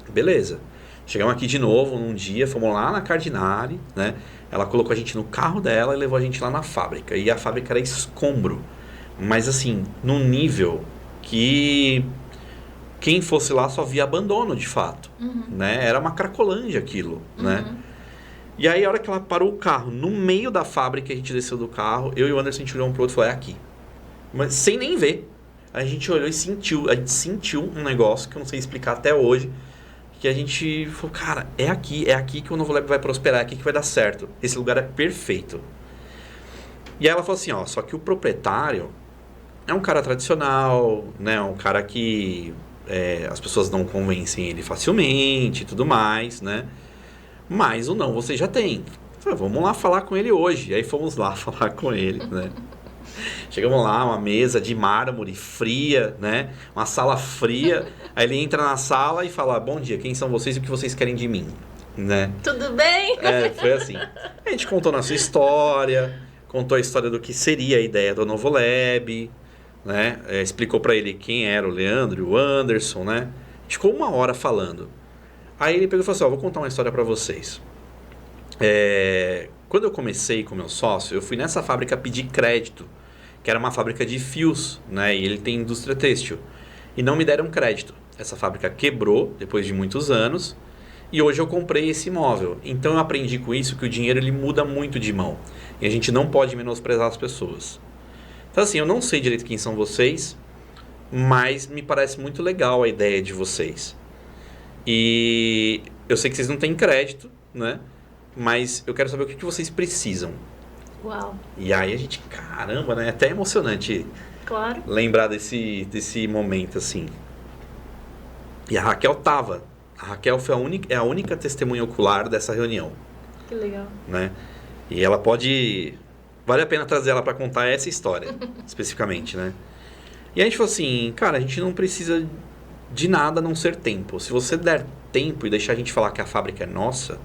Beleza. Chegamos aqui de novo num dia, fomos lá na Cardinale, né? Ela colocou a gente no carro dela e levou a gente lá na fábrica. E a fábrica era escombro. Mas assim, num nível que quem fosse lá só via abandono, de fato. Uhum. Né? Era uma cracolândia aquilo, né? E aí a hora que ela parou o carro, no meio da fábrica, a gente desceu do carro, eu e o Anderson, a gente olhou um pro outro e falou, é aqui. Mas sem nem ver. A gente olhou e sentiu, a gente sentiu um negócio que eu não sei explicar até hoje, que a gente falou, cara, é aqui que o Novolab vai prosperar, é aqui que vai dar certo. Esse lugar é perfeito. E aí ela falou assim, só que o proprietário é um cara tradicional, né? Um cara que as pessoas não convencem ele facilmente e tudo mais, né? Mas o não você já tem. Falei, vamos lá falar com ele hoje. E aí fomos lá falar com ele, né? Chegamos lá, uma mesa de mármore fria, né? Uma sala fria. Aí ele entra na sala e fala, bom dia, quem são vocês e o que vocês querem de mim? Né? Tudo bem? Foi assim. A gente contou nossa história, contou a história do que seria a ideia do Novolab, né? Explicou pra ele quem era o Leandro e o Anderson, né? A gente ficou 1 hora falando. Aí ele pegou e falou assim, vou contar uma história pra vocês. Quando eu comecei com meu sócio, eu fui nessa fábrica pedir crédito, que era uma fábrica de fios, né? E ele tem indústria têxtil. E não me deram crédito. Essa fábrica quebrou depois de muitos anos e hoje eu comprei esse imóvel. Então eu aprendi com isso que o dinheiro ele muda muito de mão. E a gente não pode menosprezar as pessoas. Então assim, eu não sei direito quem são vocês, mas me parece muito legal a ideia de vocês. E eu sei que vocês não têm crédito, né? Mas eu quero saber o que vocês precisam. Uau. E aí a gente, caramba, né? É até emocionante. Claro. Lembrar desse momento, assim. E a Raquel tava. A Raquel foi a única testemunha ocular dessa reunião. Que legal. Né? E ela pode... Vale a pena trazer ela para contar essa história, especificamente, né? E a gente falou assim, cara, a gente não precisa de nada a não ser tempo. Se você der tempo e deixar a gente falar que a fábrica é nossa,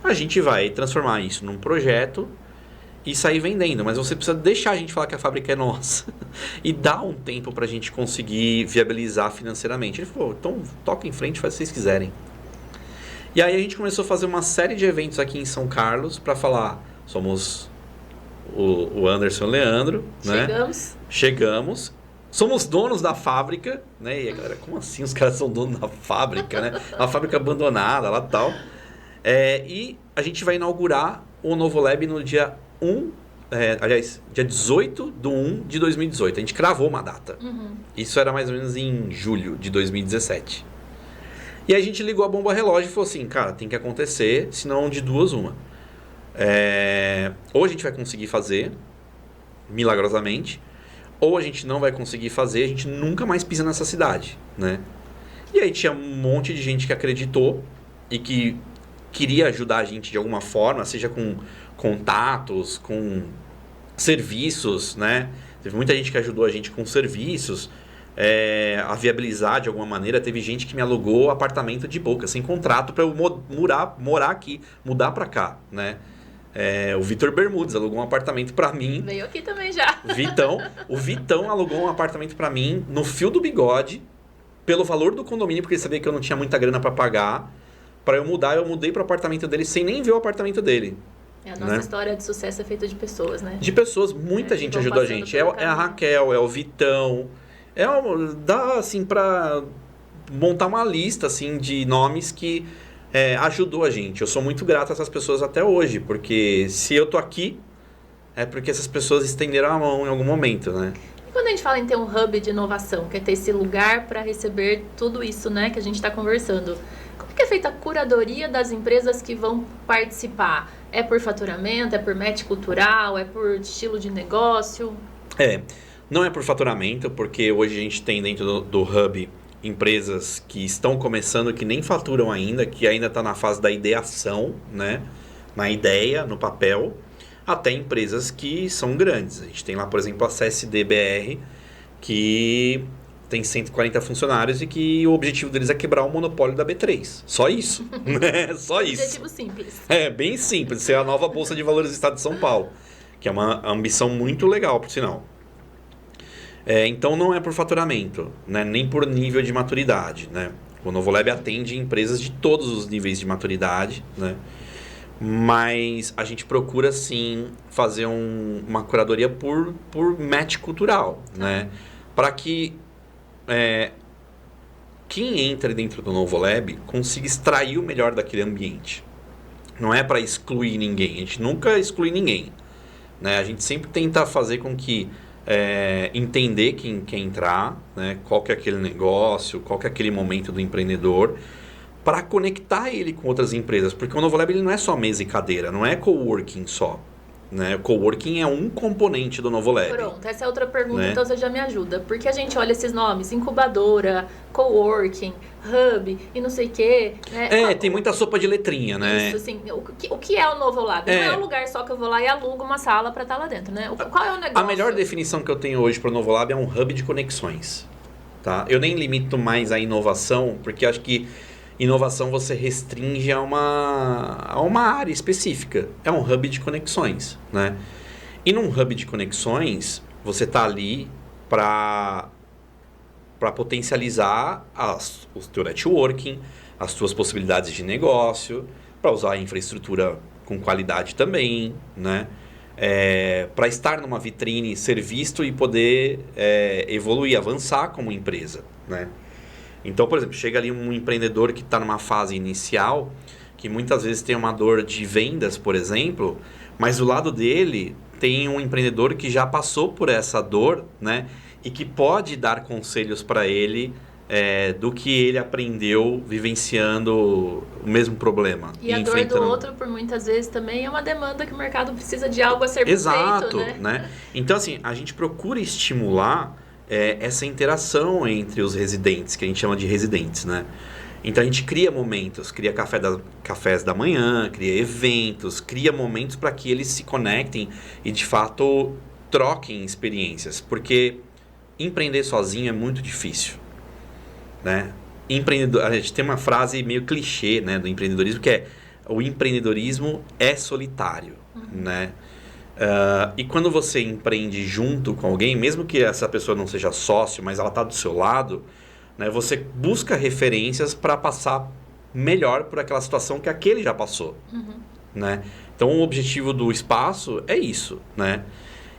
a gente vai transformar isso num projeto e sair vendendo. Mas você precisa deixar a gente falar que a fábrica é nossa e dar um tempo para a gente conseguir viabilizar financeiramente. Ele falou, então toca em frente, faz o que vocês quiserem. E aí a gente começou a fazer uma série de eventos aqui em São Carlos para falar, somos o Anderson e o Leandro, né? Chegamos. Somos donos da fábrica, né? E a galera, como assim os caras são donos da fábrica, né? Uma fábrica abandonada lá e tal. E a gente vai inaugurar o Novolab no dia 1, dia 18/1/2018. A gente cravou uma data. Isso era mais ou menos em julho de 2017. E aí a gente ligou a bomba relógio e falou assim, cara, tem que acontecer, senão de duas uma. Ou a gente vai conseguir fazer, milagrosamente, ou a gente não vai conseguir fazer, a gente nunca mais pisa nessa cidade, né? E aí tinha um monte de gente que acreditou e que queria ajudar a gente de alguma forma, seja com contatos, com serviços, né? Teve muita gente que ajudou a gente com serviços, a viabilizar de alguma maneira. Teve gente que me alugou apartamento de boca, sem contrato, para eu morar aqui, mudar para cá, né? O Vitor Bermudes alugou um apartamento para mim. Veio aqui também já. O Vitão alugou um apartamento para mim no fio do bigode, pelo valor do condomínio, porque ele sabia que eu não tinha muita grana para pagar. Para eu mudar, eu mudei para o apartamento dele sem nem ver o apartamento dele. A nossa história de sucesso é feita de pessoas, né? De pessoas, muita gente ajudou a gente. É a Raquel, é o Vitão. Dá assim para montar uma lista assim de nomes que ajudou a gente. Eu sou muito grato a essas pessoas até hoje, porque se eu tô aqui, é porque essas pessoas estenderam a mão em algum momento, né? E quando a gente fala em ter um hub de inovação, que é ter esse lugar para receber tudo isso, né, que a gente está conversando, como que é feita a curadoria das empresas que vão participar? É por faturamento, é por match cultural, é por estilo de negócio? Não é por faturamento, porque hoje a gente tem dentro do hub empresas que estão começando, que nem faturam ainda, que ainda está na fase da ideação, né? Na ideia, no papel, até empresas que são grandes. A gente tem lá, por exemplo, a CSD-BR, que tem 140 funcionários e que o objetivo deles é quebrar o monopólio da B3. Só isso, né? Só isso. Objetivo simples. Bem simples. Ser a nova Bolsa de Valores do Estado de São Paulo, que é uma ambição muito legal, por sinal. Então não é por faturamento, né? Nem por nível de maturidade, né? O Novolab atende empresas de todos os níveis de maturidade, né? Mas a gente procura sim fazer uma curadoria por match cultural, né? Para que quem entra dentro do Novolab consiga extrair o melhor daquele ambiente. Não é para excluir ninguém, a gente nunca exclui ninguém, né? A gente sempre tenta fazer com que entender quem quer entrar, né? Qual que é aquele negócio, qual que é aquele momento do empreendedor, para conectar ele com outras empresas, porque o Novolab ele não é só mesa e cadeira, não é coworking só, né? O coworking é um componente do Novolab. Pronto, essa é outra pergunta, né? Então você já me ajuda, porque a gente olha esses nomes, incubadora, coworking, hub e não sei o quê, né? Tem muita sopa de letrinha, né? Isso, assim, o que é o Novolab? Não é um lugar só que eu vou lá e alugo uma sala para estar lá dentro, né? Qual é o negócio? A melhor definição que eu tenho hoje para o Novolab é um hub de conexões, tá? Eu nem limito mais a inovação, porque acho que inovação você restringe a uma área específica. É um hub de conexões, né? E num hub de conexões, você está ali para potencializar o teu networking, as tuas possibilidades de negócio, para usar a infraestrutura com qualidade também, né? Para estar numa vitrine, ser visto e poder evoluir, avançar como empresa, né? Então, por exemplo, chega ali um empreendedor que está numa fase inicial, que muitas vezes tem uma dor de vendas, por exemplo, mas do lado dele tem um empreendedor que já passou por essa dor, né? E que pode dar conselhos para ele do que ele aprendeu vivenciando o mesmo problema. E a dor do outro, por muitas vezes, também é uma demanda que o mercado precisa de algo a ser feito, exato, né? Então, assim, a gente procura estimular essa interação entre os residentes, que a gente chama de residentes, né? Então a gente cria momentos, cria cafés da manhã, cria eventos, cria momentos para que eles se conectem e de fato troquem experiências, porque empreender sozinho é muito difícil, né? A gente tem uma frase meio clichê, né, do empreendedorismo, que é: o empreendedorismo é solitário, né? E quando você empreende junto com alguém, mesmo que essa pessoa não seja sócio, mas ela está do seu lado, né, você busca referências para passar melhor por aquela situação que aquele já passou, né? Então, o objetivo do espaço é isso, né?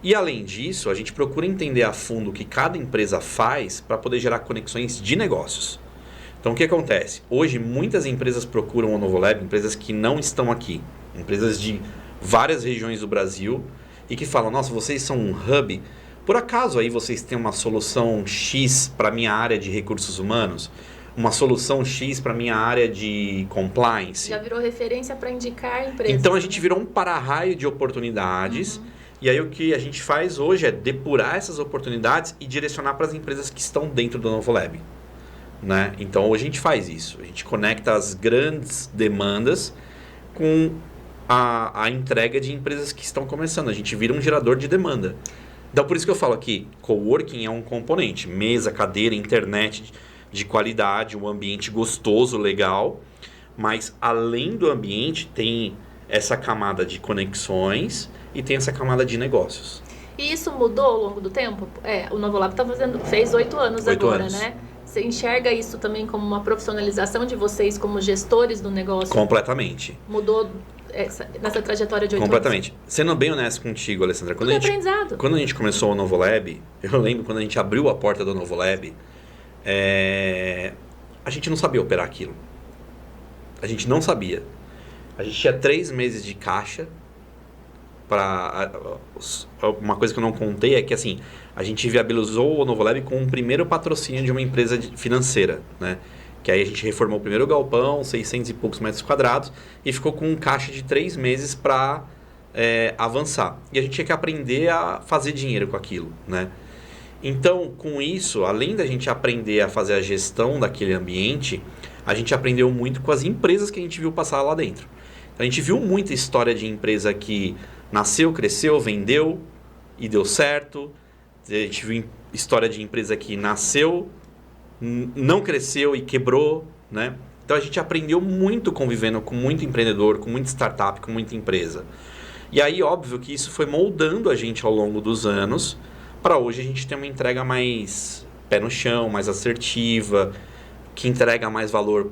E, além disso, a gente procura entender a fundo o que cada empresa faz para poder gerar conexões de negócios. Então, o que acontece? Hoje, muitas empresas procuram o Novolab, empresas que não estão aqui, empresas de várias regiões do Brasil, e que falam: nossa, vocês são um hub, por acaso aí vocês têm uma solução X para a minha área de recursos humanos? Uma solução X para a minha área de compliance? Já virou referência para indicar empresas. Então, a gente virou um para-raio de oportunidades, e aí o que a gente faz hoje é depurar essas oportunidades e direcionar para as empresas que estão dentro do Novolab, né? Então, hoje a gente faz isso. A gente conecta as grandes demandas com a entrega de empresas que estão começando. A gente vira um gerador de demanda. Então, por isso que eu falo aqui, coworking é um componente. Mesa, cadeira, internet de qualidade, um ambiente gostoso, legal. Mas, além do ambiente, tem essa camada de conexões e tem essa camada de negócios. E isso mudou ao longo do tempo? O Novolab fez 8 anos agora, né? Você enxerga isso também como uma profissionalização de vocês como gestores do negócio? Completamente. Mudou nessa trajetória de 8 Completamente. Anos? Sendo bem honesto contigo, Alessandra, quando a gente começou o Novolab, eu lembro quando a gente abriu a porta do Novolab, a gente não sabia operar aquilo. A gente não sabia. A gente tinha 3 meses de caixa. Uma coisa que eu não contei é que, assim, a gente viabilizou o Novolab com o primeiro patrocínio de uma empresa financeira, né? Que aí a gente reformou o primeiro galpão, 600 e poucos metros quadrados, e ficou com um caixa de 3 meses para avançar. E a gente tinha que aprender a fazer dinheiro com aquilo, né? Então, com isso, além da gente aprender a fazer a gestão daquele ambiente, a gente aprendeu muito com as empresas que a gente viu passar lá dentro. Então, a gente viu muita história de empresa que nasceu, cresceu, vendeu e deu certo. A gente viu história de empresa que nasceu, não cresceu e quebrou, né? Então a gente aprendeu muito convivendo com muito empreendedor, com muita startup, com muita empresa. E aí, óbvio que isso foi moldando a gente ao longo dos anos, para hoje a gente ter uma entrega mais pé no chão, mais assertiva, que entrega mais valor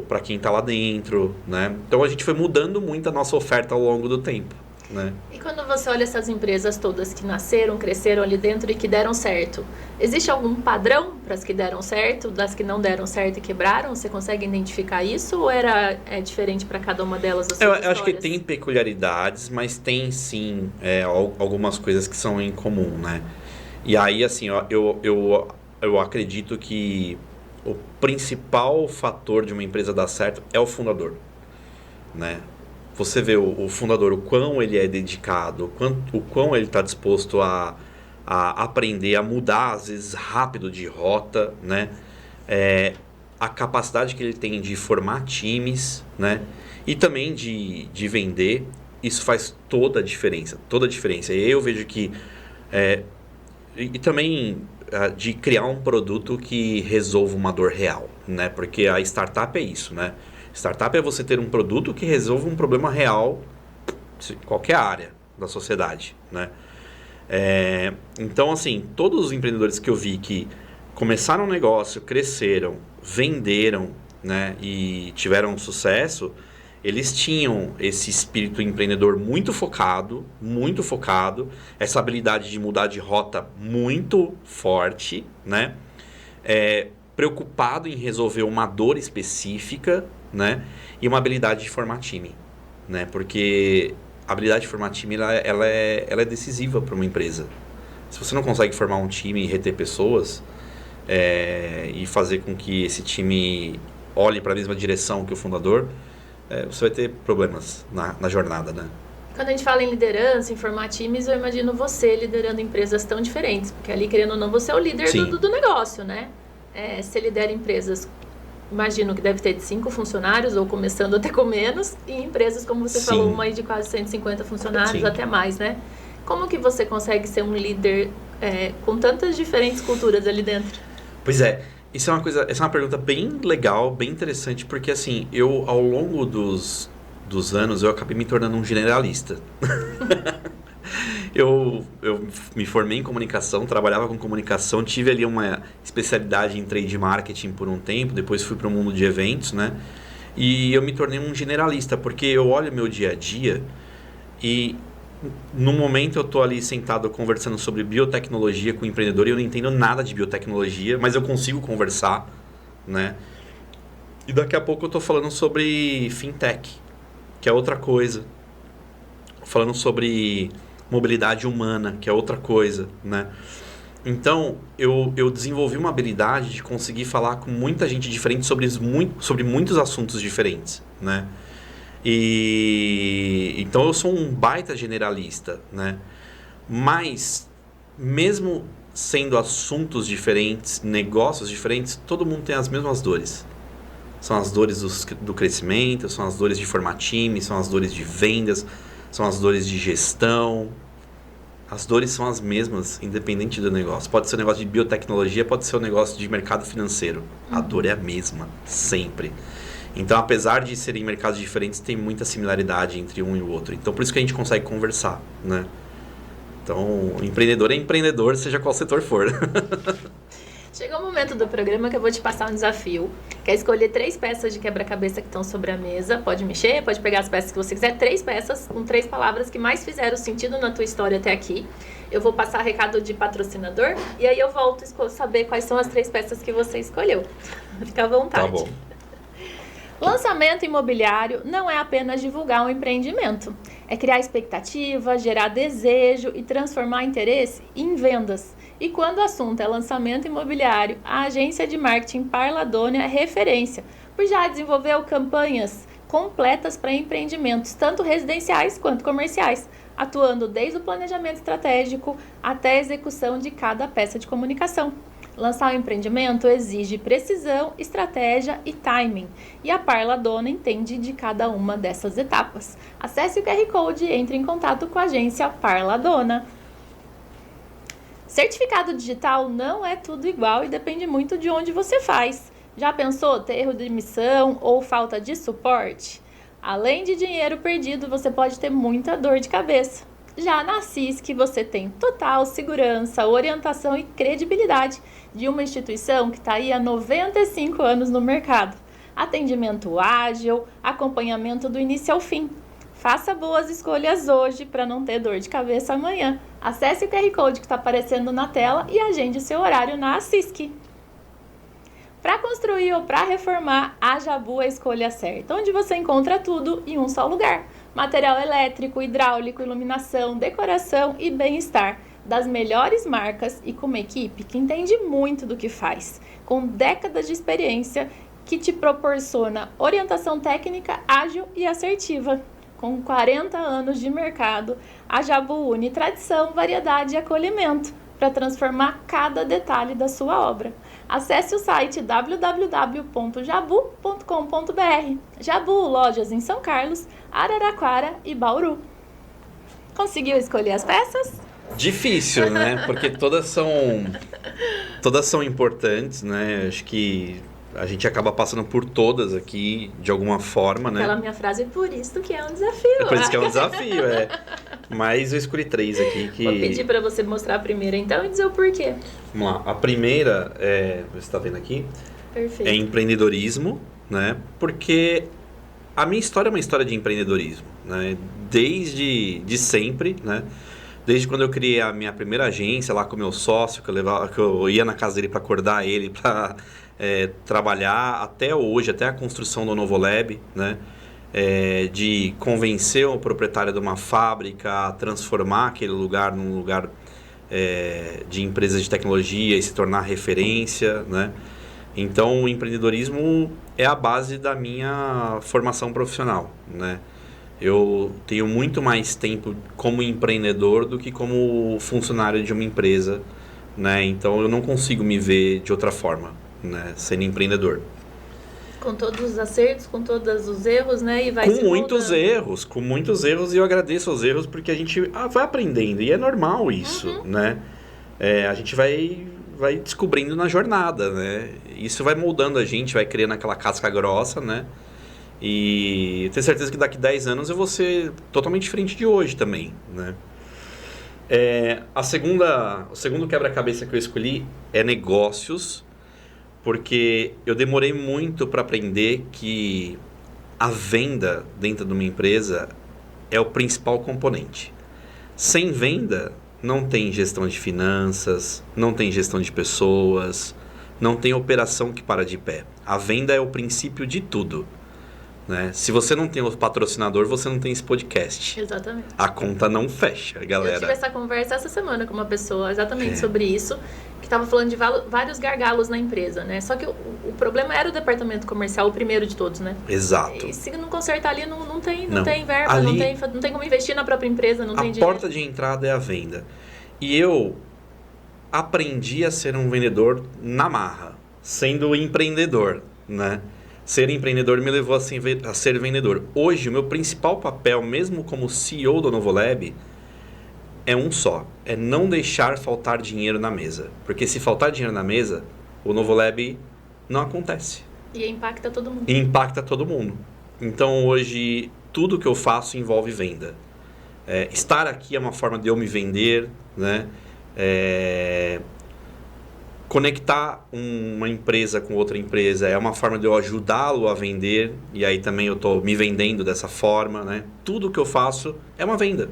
para quem está lá dentro, né? Então a gente foi mudando muito a nossa oferta ao longo do tempo, né? E quando você olha essas empresas todas que nasceram, cresceram ali dentro e que deram certo, existe algum padrão para as que deram certo, das que não deram certo e quebraram? Você consegue identificar isso ou é diferente para cada uma delas? Eu acho que tem peculiaridades, mas tem sim algumas coisas que são em comum, né? E aí, assim, eu acredito que o principal fator de uma empresa dar certo é o fundador, né? Você vê o fundador, o quão ele é dedicado, o quão ele está disposto a aprender, a mudar, às vezes, rápido de rota, né? A capacidade que ele tem de formar times, né? E também de vender, isso faz toda a diferença, toda a diferença. E aí eu vejo que... E também de criar um produto que resolva uma dor real, né? Porque a startup é isso, né? Startup é você ter um produto que resolva um problema real em qualquer área da sociedade, né? Então, assim, todos os empreendedores que eu vi que começaram um negócio, cresceram, venderam, né, e tiveram sucesso, eles tinham esse espírito empreendedor muito focado, essa habilidade de mudar de rota muito forte, né? Preocupado em resolver uma dor específica, né? E uma habilidade de formar time, né? Porque a habilidade de formar time ela é decisiva para uma empresa. Se você não consegue formar um time e reter pessoas e fazer com que esse time olhe para a mesma direção que o fundador, você vai ter problemas na jornada, né? Quando a gente fala em liderança, em formar times, eu imagino você liderando empresas tão diferentes, porque ali, querendo ou não, você é o líder do negócio, né? Você lidera empresas, imagino que deve ter de 5 funcionários, ou começando até com menos, e empresas, como você falou, uma aí de quase 150 funcionários, até mais, né? Como que você consegue ser um líder com tantas diferentes culturas ali dentro? Pois é, essa é uma pergunta bem legal, bem interessante, porque assim, ao longo dos anos, eu acabei me tornando um generalista. Eu me formei em comunicação, trabalhava com comunicação, tive ali uma especialidade em trade marketing por um tempo, depois fui para o mundo de eventos, né? E eu me tornei um generalista, porque eu olho meu dia a dia e no momento eu estou ali sentado conversando sobre biotecnologia com o empreendedor e eu não entendo nada de biotecnologia, mas eu consigo conversar, né? E daqui a pouco eu estou falando sobre fintech, que é outra coisa. Falando sobre mobilidade humana, que é outra coisa, né? Então, eu desenvolvi uma habilidade de conseguir falar com muita gente diferente sobre muitos assuntos diferentes, né? Então, eu sou um baita generalista, né? Mas, mesmo sendo assuntos diferentes, negócios diferentes, todo mundo tem as mesmas dores. São as dores do crescimento, são as dores de formar time, são as dores de vendas, são as dores de gestão. As dores são as mesmas, independente do negócio. Pode ser um negócio de biotecnologia, pode ser um negócio de mercado financeiro. A dor é a mesma, sempre. Então, apesar de serem mercados diferentes, tem muita similaridade entre um e o outro. Então, por isso que a gente consegue conversar, né? Então, empreendedor é empreendedor, seja qual setor for. Chegou o momento do programa que eu vou te passar um desafio, que é escolher 3 peças de quebra-cabeça que estão sobre a mesa. Pode mexer, pode pegar as peças que você quiser. 3 peças com 3 palavras que mais fizeram sentido na tua história até aqui. Eu vou passar recado de patrocinador e aí eu volto a saber quais são as 3 peças que você escolheu. Fica à vontade. Tá bom. Lançamento imobiliário não é apenas divulgar um empreendimento. É criar expectativa, gerar desejo e transformar interesse em vendas. E quando o assunto é lançamento imobiliário, a agência de marketing Parla Dona é referência, pois já desenvolveu campanhas completas para empreendimentos, tanto residenciais quanto comerciais, atuando desde o planejamento estratégico até a execução de cada peça de comunicação. Lançar um empreendimento exige precisão, estratégia e timing, e a Parla Dona entende de cada uma dessas etapas. Acesse o QR Code e entre em contato com a agência Parla Dona. Certificado digital não é tudo igual e depende muito de onde você faz. Já pensou ter erro de emissão ou falta de suporte? Além de dinheiro perdido, você pode ter muita dor de cabeça. Já na CISC, você tem total segurança, orientação e credibilidade de uma instituição que está aí há 95 anos no mercado. Atendimento ágil, acompanhamento do início ao fim. Faça boas escolhas hoje para não ter dor de cabeça amanhã. Acesse o QR Code que está aparecendo na tela e agende o seu horário na CISC. Para construir ou para reformar, a Jabu é a escolha certa, onde você encontra tudo em um só lugar. Material elétrico, hidráulico, iluminação, decoração e bem-estar. Das melhores marcas e com uma equipe que entende muito do que faz, com décadas de experiência que te proporciona orientação técnica ágil e assertiva. Com 40 anos de mercado, a Jabu une tradição, variedade e acolhimento para transformar cada detalhe da sua obra. Acesse o site www.jabu.com.br. Jabu, lojas em São Carlos, Araraquara e Bauru. Conseguiu escolher as peças? Difícil, né? Porque todas são importantes, né? Acho que a gente acaba passando por todas aqui, de alguma forma, né? Aquela minha frase, por isso que é um desafio. É por isso que é um desafio, é. Mas eu escolhi 3 aqui que... Vou pedir para você mostrar a primeira, então, e dizer o porquê. Vamos lá. A primeira, você está vendo aqui? Perfeito. É empreendedorismo, né? Porque a minha história é uma história de empreendedorismo, né? Desde sempre, né? Desde quando eu criei a minha primeira agência lá com o meu sócio, que eu ia na casa dele para acordar ele, para trabalhar, até hoje, até a construção do Novo Lab, né? De convencer o proprietário de uma fábrica a transformar aquele lugar num lugar de empresas de tecnologia e se tornar referência, né? Então, o empreendedorismo é a base da minha formação profissional, né? Eu tenho muito mais tempo como empreendedor do que como funcionário de uma empresa, né? Então, eu não consigo me ver de outra forma, né? Sendo empreendedor. Com todos os acertos, com todos os erros, né? E vai com muitos erros, e eu agradeço os erros porque a gente vai aprendendo, e é normal isso, né? A gente vai vai descobrindo na jornada, né? Isso vai moldando a gente, vai criando aquela casca grossa, né? E eu tenho certeza que daqui 10 anos eu vou ser totalmente diferente de hoje também, né? O segundo quebra-cabeça que eu escolhi é negócios, porque eu demorei muito para aprender que a venda dentro de uma empresa é o principal componente. Sem venda, não tem gestão de finanças, não tem gestão de pessoas, não tem operação que para de pé. A venda é o princípio de tudo, né? Se você não tem o patrocinador, você não tem esse podcast. Exatamente. A conta não fecha, galera. Eu tive essa conversa essa semana com uma pessoa exatamente sobre isso, que estava falando de vários gargalos na empresa, né? Só que o problema era o departamento comercial, o primeiro de todos, né? Exato. E se não consertar ali, não tem verba, ali, não tem como investir na própria empresa, não tem dinheiro. A porta de entrada é a venda. E eu aprendi a ser um vendedor na marra, sendo empreendedor, né? Ser empreendedor me levou a ser vendedor. Hoje, o meu principal papel, mesmo como CEO do Novolab, é um só. É não deixar faltar dinheiro na mesa. Porque se faltar dinheiro na mesa, o Novolab não acontece. E impacta todo mundo. Impacta todo mundo. Então, hoje, tudo que eu faço envolve venda. Estar aqui é uma forma de eu me vender, né? Conectar uma empresa com outra empresa é uma forma de eu ajudá-lo a vender, e aí também eu estou me vendendo dessa forma, né? Tudo que eu faço é uma venda,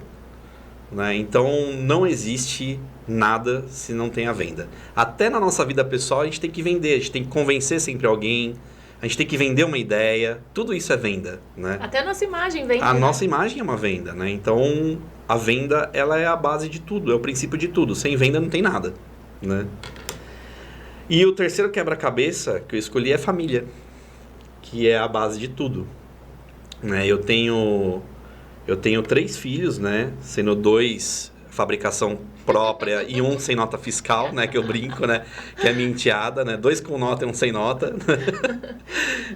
né? Então não existe nada se não tem a venda. Até na nossa vida pessoal a gente tem que vender, a gente tem que convencer sempre alguém, a gente tem que vender uma ideia, tudo isso é venda, né? Até a nossa imagem vende. Nossa imagem é uma venda, né? Então a venda, ela é a base de tudo, é o princípio de tudo. Sem venda não tem nada, né? E o terceiro quebra-cabeça que eu escolhi é família, que é a base de tudo, né? Eu tenho 3 filhos, né? Sendo 2 fabricação própria e 1 sem nota fiscal, né? Que eu brinco, né? Que é minha enteada, né? 2 com nota e 1 sem nota.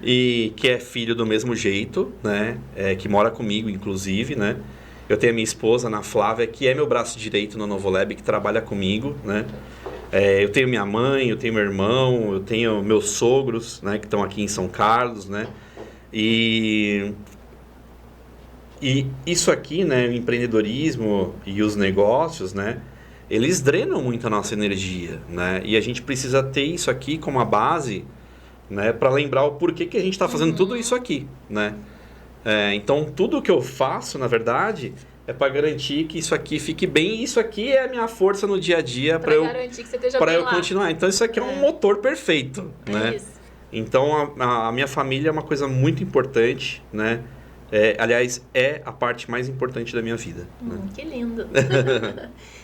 E que é filho do mesmo jeito, né? Que mora comigo, inclusive, né? Eu tenho a minha esposa, Ana Flávia, que é meu braço direito no Novolab, que trabalha comigo, né? Eu tenho minha mãe, eu tenho meu irmão, eu tenho meus sogros, né, que estão aqui em São Carlos, né? E isso aqui, né, o empreendedorismo e os negócios, né, eles drenam muito a nossa energia, né? E a gente precisa ter isso aqui como a base, né, para lembrar o porquê que a gente está fazendo tudo isso aqui, né? Então, tudo que eu faço, na verdade, é para garantir que isso aqui fique bem. E isso aqui é a minha força no dia a dia para eu continuar. Então, isso aqui é um motor perfeito, né? Isso. Então, a minha família é uma coisa muito importante, né? Aliás, é a parte mais importante da minha vida. Né? Que lindo.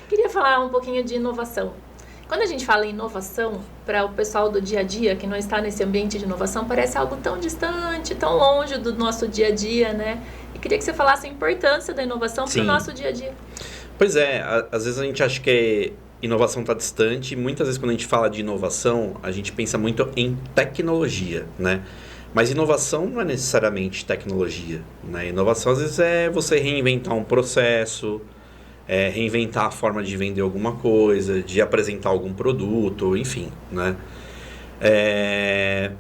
Queria falar um pouquinho de inovação. Quando a gente fala em inovação, para o pessoal do dia a dia, que não está nesse ambiente de inovação, parece algo tão distante, tão longe do nosso dia a dia, né? E queria que você falasse a importância da inovação para o nosso dia a dia. Pois é, às vezes a gente acha que inovação está distante, e muitas vezes quando a gente fala de inovação, a gente pensa muito em tecnologia, né? Mas inovação não é necessariamente tecnologia, né? Inovação às vezes é você reinventar um processo, reinventar a forma de vender alguma coisa, de apresentar algum produto, enfim, né?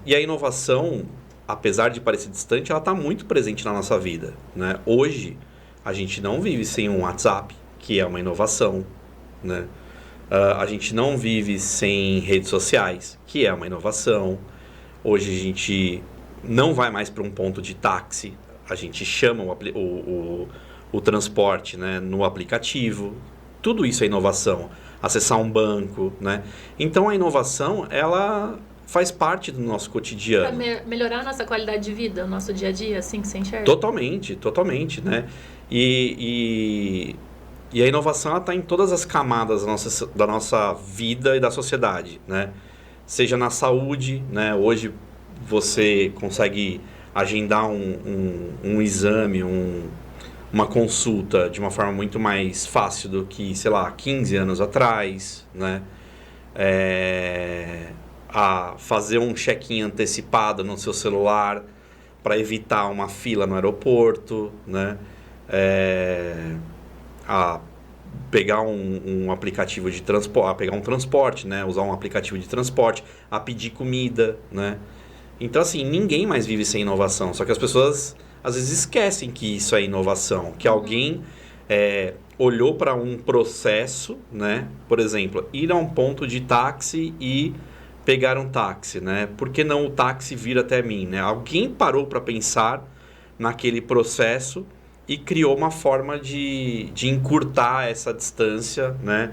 E a inovação, apesar de parecer distante, ela está muito presente na nossa vida, né? Hoje, a gente não vive sem um WhatsApp, que é uma inovação, né? A gente não vive sem redes sociais, que é uma inovação. Hoje a gente não vai mais para um ponto de táxi, a gente chama o transporte, né, no aplicativo. Tudo isso é inovação. Acessar um banco, né? Então a inovação, ela faz parte do nosso cotidiano. Para melhorar a nossa qualidade de vida, o nosso dia a dia, assim que você enxerga? Totalmente, né? E a inovação, ela está em todas as camadas da nossa vida e da sociedade, né? Seja na saúde, né? Hoje você consegue agendar um exame, uma consulta de uma forma muito mais fácil do que, sei lá, 15 anos atrás, né? A fazer um check-in antecipado no seu celular para evitar uma fila no aeroporto, né? A pegar um aplicativo de transporte, pegar um transporte, né? Usar um aplicativo de transporte, a pedir comida, né? Então, assim, ninguém mais vive sem inovação. Só que as pessoas, às vezes, esquecem que isso é inovação. Que alguém olhou para um processo, né? Por exemplo, ir a um ponto de táxi e pegar um táxi, né? Por que não o táxi vir até mim, né? Alguém parou para pensar naquele processo e criou uma forma de encurtar essa distância, né?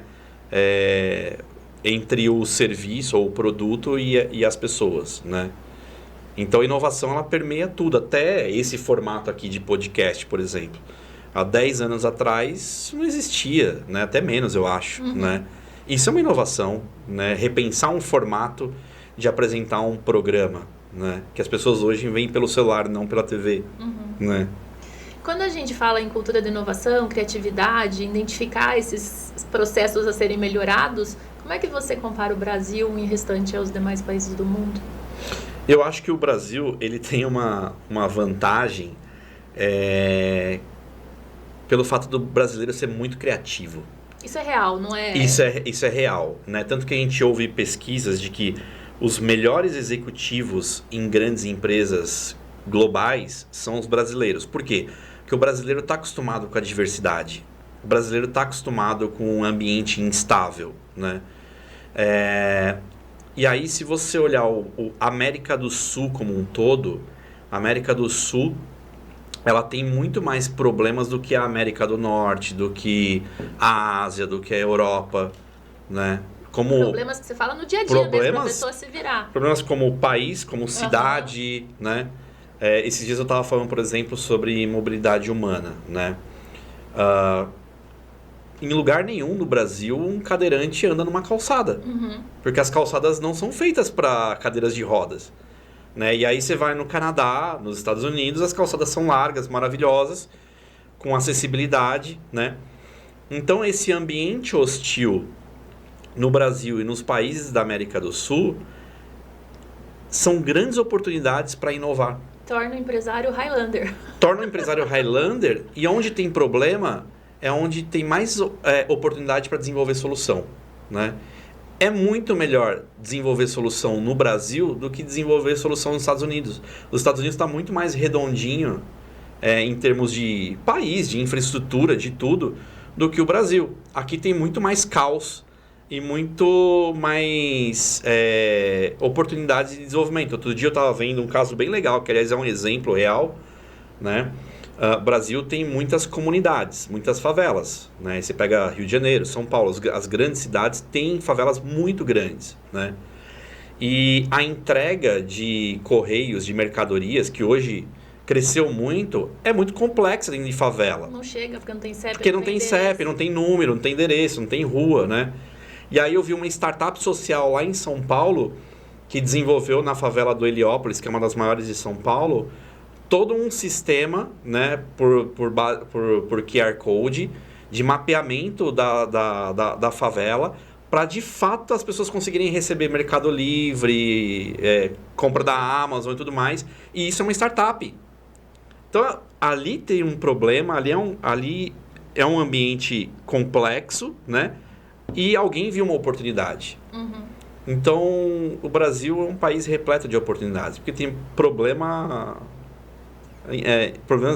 Entre o serviço ou o produto e as pessoas, né? Então, a inovação, ela permeia tudo, até esse formato aqui de podcast, por exemplo. Há 10 anos atrás, isso não existia, né? Até menos, eu acho, né? Isso é uma inovação, né? Repensar um formato de apresentar um programa, né? Que as pessoas hoje veem pelo celular, não pela TV, né? Quando a gente fala em cultura de inovação, criatividade, identificar esses processos a serem melhorados, como é que você compara o Brasil em restante aos demais países do mundo? Eu acho que o Brasil, ele tem uma vantagem pelo fato do brasileiro ser muito criativo. Isso é real, não é? Isso é real, né? Tanto que a gente ouve pesquisas de que os melhores executivos em grandes empresas globais são os brasileiros. Por quê? Porque o brasileiro está acostumado com a diversidade. O brasileiro está acostumado com um ambiente instável, né? E aí, se você olhar a América do Sul como um todo, a América do Sul, ela tem muito mais problemas do que a América do Norte, do que a Ásia, do que a Europa, né? Problemas que você fala no dia a dia mesmo, pra pessoa se virar. Problemas como país, como cidade, né? Esses dias eu estava falando, por exemplo, sobre mobilidade humana, né? Em lugar nenhum no Brasil um cadeirante anda numa calçada. Porque as calçadas não são feitas para cadeiras de rodas, né? E aí você vai no Canadá, nos Estados Unidos, as calçadas são largas, maravilhosas, com acessibilidade, né? Então esse ambiente hostil no Brasil e nos países da América do Sul são grandes oportunidades para inovar. Torna o empresário Highlander. Torna o empresário Highlander, e onde tem problema é onde tem mais oportunidade para desenvolver solução, né? É muito melhor desenvolver solução no Brasil do que desenvolver solução nos Estados Unidos. Os Estados Unidos está muito mais redondinho em termos de país, de infraestrutura, de tudo, do que o Brasil. Aqui tem muito mais caos e muito mais oportunidades de desenvolvimento. Outro dia eu estava vendo um caso bem legal, que aliás é um exemplo real, né? O Brasil tem muitas comunidades, muitas favelas, né? Você pega Rio de Janeiro, São Paulo, as grandes cidades têm favelas muito grandes, né? E a entrega de correios, de mercadorias, que hoje cresceu muito, é muito complexa dentro de favela. Não chega, porque não tem CEP. Porque não tem CEP, não tem número, não tem endereço, não tem rua, né? E aí eu vi uma startup social lá em São Paulo, que desenvolveu na favela do Heliópolis, que é uma das maiores de São Paulo, todo um sistema, né, por QR Code, de mapeamento da favela, para de fato as pessoas conseguirem receber Mercado Livre, compra da Amazon e tudo mais. E isso é uma startup. Então, ali tem um problema, ali é um ambiente complexo, né? E alguém viu uma oportunidade. Então, o Brasil é um país repleto de oportunidades, porque tem problemas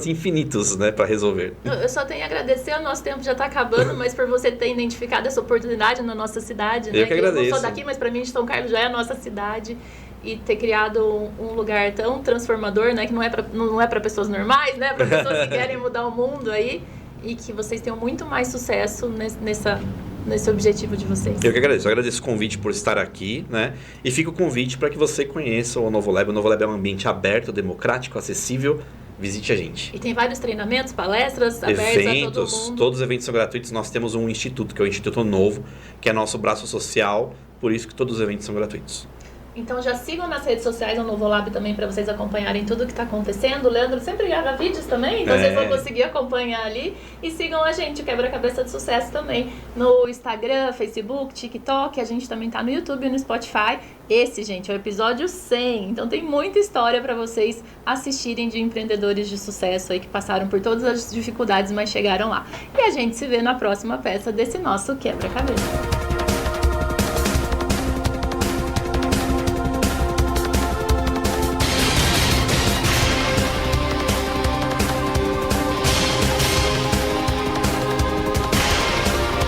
infinitos, né, para resolver. Eu só tenho a agradecer, o nosso tempo já está acabando, mas por você ter identificado essa oportunidade na nossa cidade, né? Eu que agradeço. Eu não sou daqui, mas para mim São Carlos já é a nossa cidade, e ter criado um lugar tão transformador, né, que não é para pessoas normais, né, para pessoas que querem mudar o mundo aí, e que vocês tenham muito mais sucesso nesse objetivo de vocês. Eu que agradeço. Eu agradeço o convite por estar aqui, né? E fica o convite para que você conheça o Novo Lab. O Novo Lab é um ambiente aberto, democrático, acessível. Visite a gente. E tem vários treinamentos, palestras abertas eventos, a todo mundo. Todos os eventos são gratuitos. Nós temos um instituto, que é o Instituto Novo, que é nosso braço social. Por isso que todos os eventos são gratuitos. Então já sigam nas redes sociais, no Novo Lab também, para vocês acompanharem tudo que está acontecendo. O Leandro sempre grava vídeos também, então vocês vão conseguir acompanhar ali. E sigam a gente, o Quebra-Cabeça de Sucesso também, no Instagram, Facebook, TikTok. A gente também tá no YouTube e no Spotify. Esse, gente, é o episódio 100. Então tem muita história para vocês assistirem de empreendedores de sucesso aí que passaram por todas as dificuldades, mas chegaram lá. E a gente se vê na próxima peça desse nosso Quebra-Cabeça.